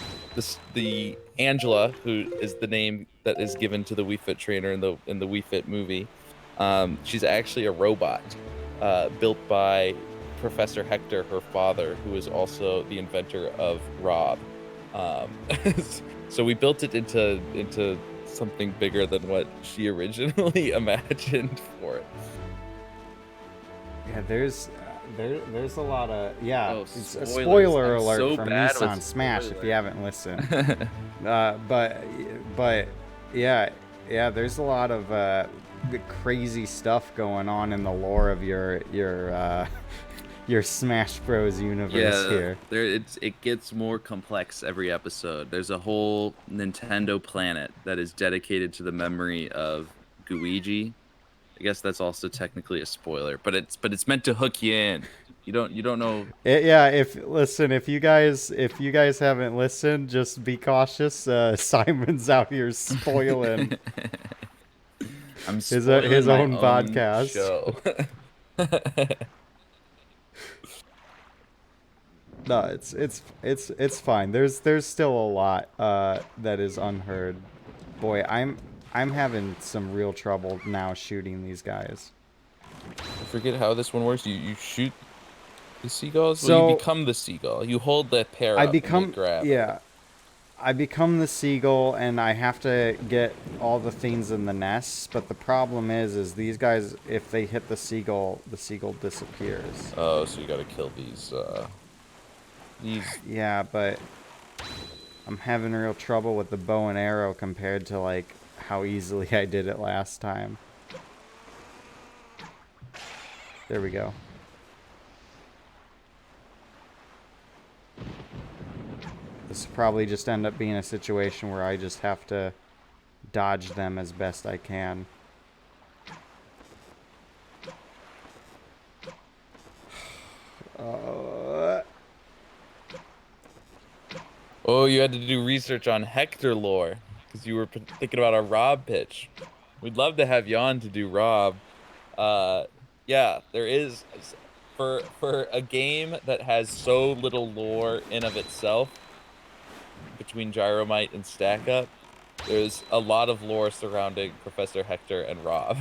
Angela, who is the name that is given to the Wii Fit trainer in the Wii Fit movie, she's actually a robot built by Professor Hector, her father, who is also the inventor of Rob. So we built it into something bigger than what she originally imagined for it. Yeah, there's a lot of it's a spoilers. spoiler I'm alert so from bad Nissan with Smash spoilers. if you haven't listened. But yeah, there's a lot of the crazy stuff going on in the lore of your Smash Bros universe here. It gets more complex every episode. There's a whole Nintendo planet that is dedicated to the memory of Guigi. I guess that's also technically a spoiler, but it's meant to hook you in. You don't know. If you guys haven't listened, just be cautious. Simon's out here spoiling I'm his spoiling my own podcast. show. No, it's fine. There's still a lot that is unheard. Boy, I'm having some real trouble now shooting these guys. I forget how this one works. You shoot the seagulls? Well, you So become the seagull. You hold the pair I up and they become grab. yeah, I become the seagull and I have to get all the things in the nests, but the problem is these guys, if they hit the seagull disappears. Oh, so you gotta kill these. Yeah, but I'm having real trouble with the bow and arrow compared to like how easily I did it last time. There we go. This will probably just end up being a situation where I just have to dodge them as best I can. Uh, Oh, you had to do research on Hector lore because you were thinking about a Rob pitch. We'd love to have you on to do Rob. Uh, yeah, there is for a game that has so little lore in of itself between Gyromite and Stack Up. There's a lot of lore surrounding Professor Hector and Rob.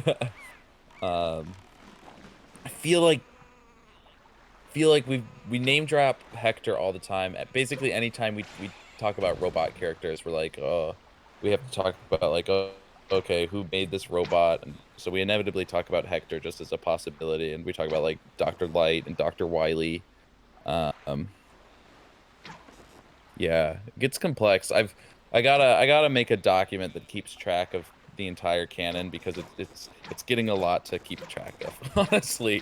um, I feel like we name drop Hector all the time. Basically, anytime we talk about robot characters, we're like, oh, we have to talk about like, oh, okay, who made this robot? And so we inevitably talk about Hector just as a possibility, and we talk about like Dr. Light and Dr. Wily. Um, yeah, it gets complex. I gotta make a document that keeps track of the entire canon because it's getting a lot to keep track of, honestly.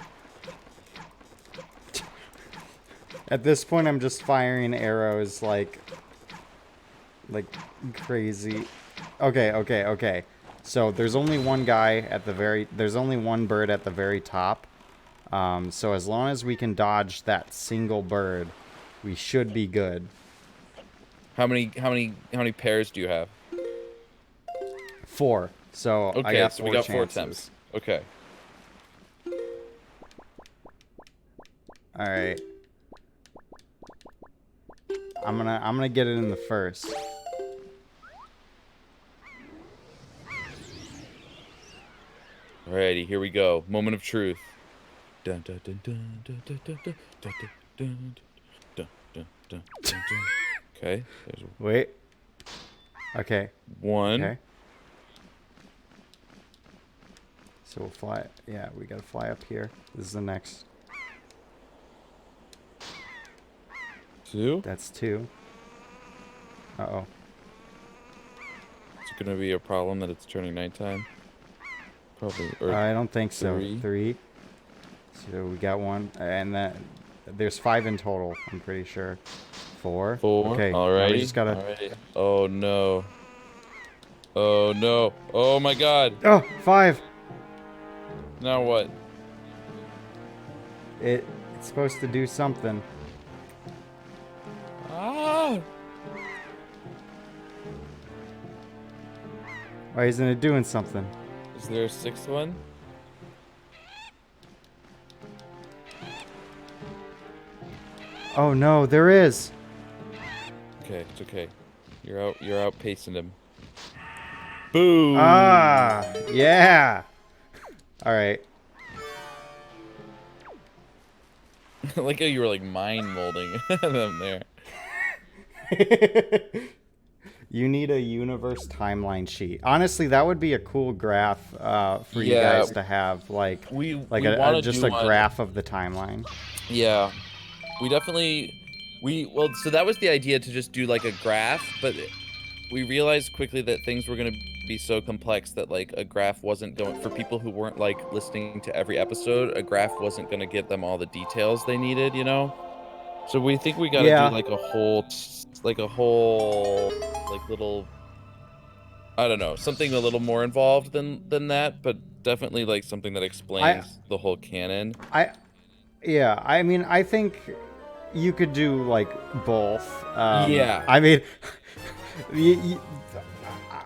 at this point, I'm just firing arrows like crazy. Okay. So there's only one guy at the very. There's only one bird at the very top. So as long as we can dodge that single bird, we should be good. How many pairs do you have? 4. So I Okay, got so we 4 got 4 attempts. chances. Okay. All right. I'm gonna get it in the first. Alrighty, here we go. Moment of truth. Dun dun dun dun dun dun dun dun dun dun dun dun dun dun dun. Okay, there's Wait. Okay. one. Okay. So we'll fly. Yeah, we gotta fly up here. This is the next. Two. That's 2. Uh-oh. It's gonna be a problem that it's turning nighttime. Probably. Or I don't think so. 3. 3. So we got 1, and there's 5 in total. I'm pretty sure. 4. 4. Okay. Now Alrighty. we just gotta. Alrighty. Oh no. Oh no. Oh my god. Oh, 5. Now what? It's supposed to do something. Ah! Why isn't it doing something? Is there a 6th one? Oh no, there is. Okay, it's okay. You're outpacing him. Boom! Ah, yeah. All right. I like how you were like mind molding them there. You need a universe timeline sheet. Honestly, that would be a cool graph for you Yeah, guys to have, like we a want to just do a one. graph of the timeline. Yeah, we definitely well. So that was the idea, to just do like a graph, but we realized quickly that things were gonna be so complex that like a graph wasn't going, for people who weren't like listening to every episode. A graph wasn't gonna give them all the details they needed, you know. So we think we got to do Yeah, like a whole like little, I don't know, something a little more involved than that, but definitely like something that I, explains the whole canon. I, yeah. I mean, I think you could do like both. Yeah. I mean, you,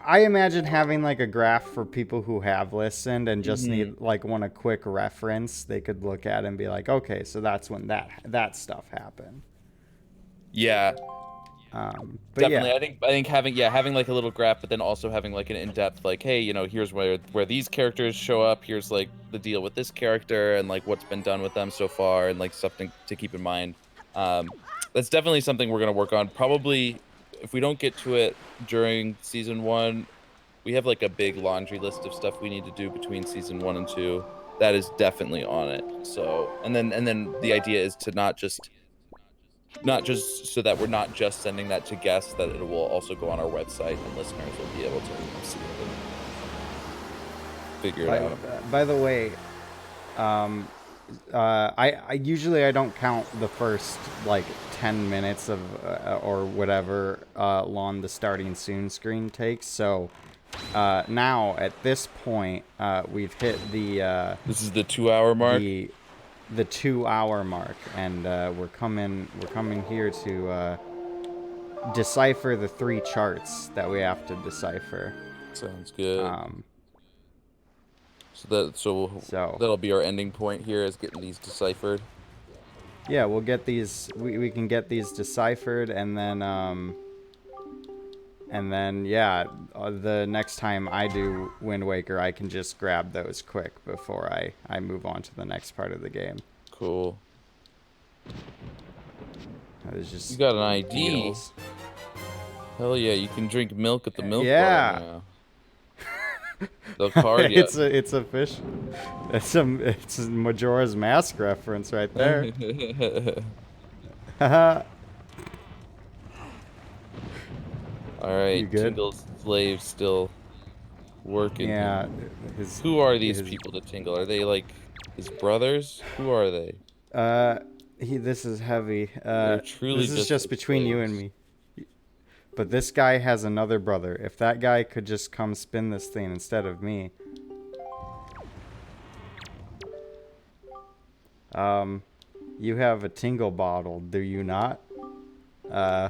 I imagine having like a graph for people who have listened and just Hmm. need like want a quick reference. They could look at and be like, okay, so that's when that stuff happened. Yeah, But definitely. yeah, I think having like a little graph, but then also having like an in-depth like, hey, here's where these characters show up. Here's like the deal with this character and like what's been done with them so far and like something to keep in mind. That's definitely something we're gonna work on. Probably if we don't get to it during season one, we have like a big laundry list of stuff we need to do between season one and two. That is definitely on it. So, and then the idea is to not just so that we're not just sending that to guests, that it will also go on our website and listeners will be able to see it and figure it by out. by the way, um, I usually I don't count the first like 10 minutes of or whatever long the starting soon screen takes. So now at this point, we've hit This is the 2 hour mark. the the 2 hour mark, and we're coming here to decipher the three charts that we have to decipher. Sounds good. Um, so That'll be our ending point here, is getting these deciphered. yeah, we'll get these. We can get these deciphered, and then yeah, the next time I do Wind Waker, I can just grab those quick before I move on to the next part of the game. Cool. That was You just got an ID. deals. Hell yeah, you can drink milk at the milk bar Yeah. now. The card, yeah. It's a fish. It's a Majora's Mask reference right there. Haha. All You right, good? Tingle's slave still working Yeah. here. His Who are these his people to Tingle? Are they like his brothers? Who are they? uh this is heavy. They're truly This is just just like between you and slaves. me. But this guy has another brother. If that guy could just come spin this thing instead of me. Um you have a tingle bottle, do you not? Uh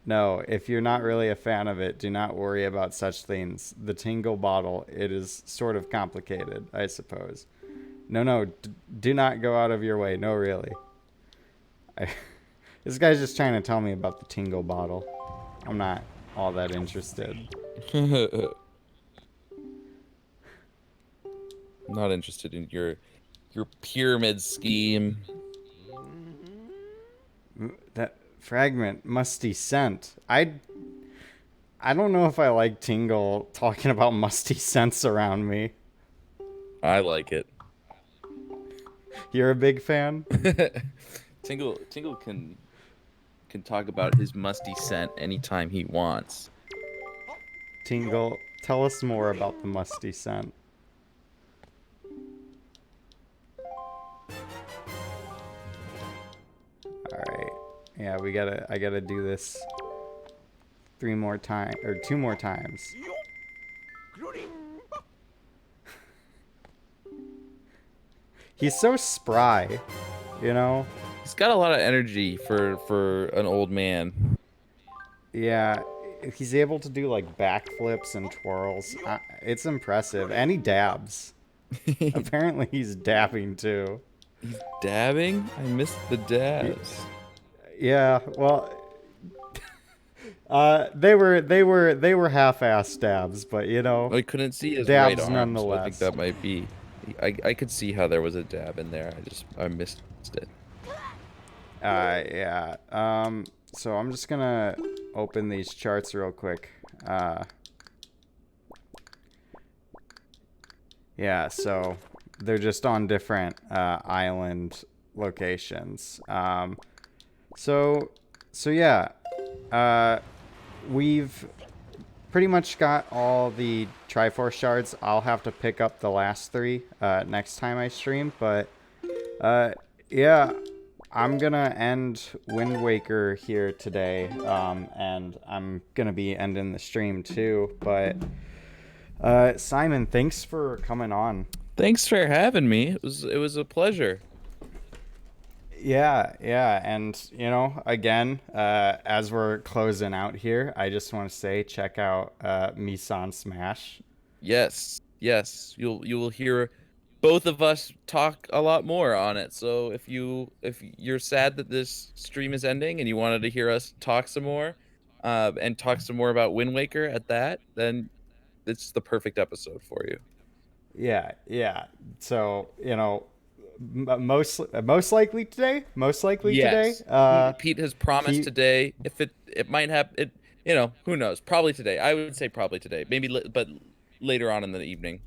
No, if you're not really a fan of it, do not worry about such things. The tingle bottle, it is sort of complicated, I suppose. No, do not go out of your way. No, really. I, this guy's just trying to tell me about the tingle bottle. I'm not all that interested. Not interested in your pyramid scheme. That fragment, musty scent. I don't know if I like Tingle talking about musty scents around me. I like it. You're a big fan? Tingle can talk about his musty scent anytime he wants. Tingle, tell us more about the musty scent. Alright. Yeah, I gotta do this 3 more times, or 2 more times. He's so spry, you know? He's got a lot of energy for an old man. Yeah, he's able to do like backflips and twirls. It's impressive. And he dabs. Apparently he's dabbing too. He's dabbing? I missed the Y- dabs. Yeah, well, they were half-assed dabs, but you know, I couldn't see his right dabs arm, so I think nonetheless. that might be. I could see how there was a dab in there. I missed it. Yeah. So I'm just gonna open these charts real quick. Yeah, so they're just on different island locations. So so yeah, uh, we've pretty much got all the Triforce shards. I'll have to pick up the last three next time I stream, but yeah, I'm gonna end Wind Waker here today, and I'm gonna be ending the stream too. But Simon, thanks for coming on. Thanks for having me. It was a pleasure. Yeah, and you know, again, as we're closing out here, I just want to say, check out Misan Smash. Yes, yes. You will hear both of us talk a lot more on it. So if you're sad that this stream is ending and you wanted to hear us talk some more, and talk some more about Wind Waker at that, then it's the perfect episode for you. Yeah, yeah. So, most likely today, most likely today. Yes. Pete has promised Pete. today. If it might have it, who knows? Probably today. I would say probably today. Maybe, but later on in the evening.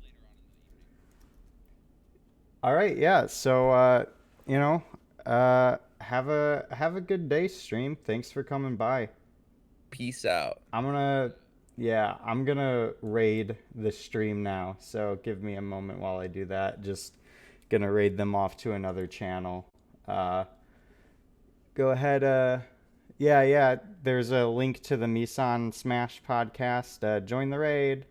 All right, yeah. So, you know, have a good day, stream. Thanks for coming by. Peace out. I'm gonna, yeah, I'm gonna raid the stream now. So give me a moment while I do that. Just gonna raid them off to another channel. Uh, Go ahead. Yeah, yeah. There's a link to the Misan Smash podcast. Join the raid.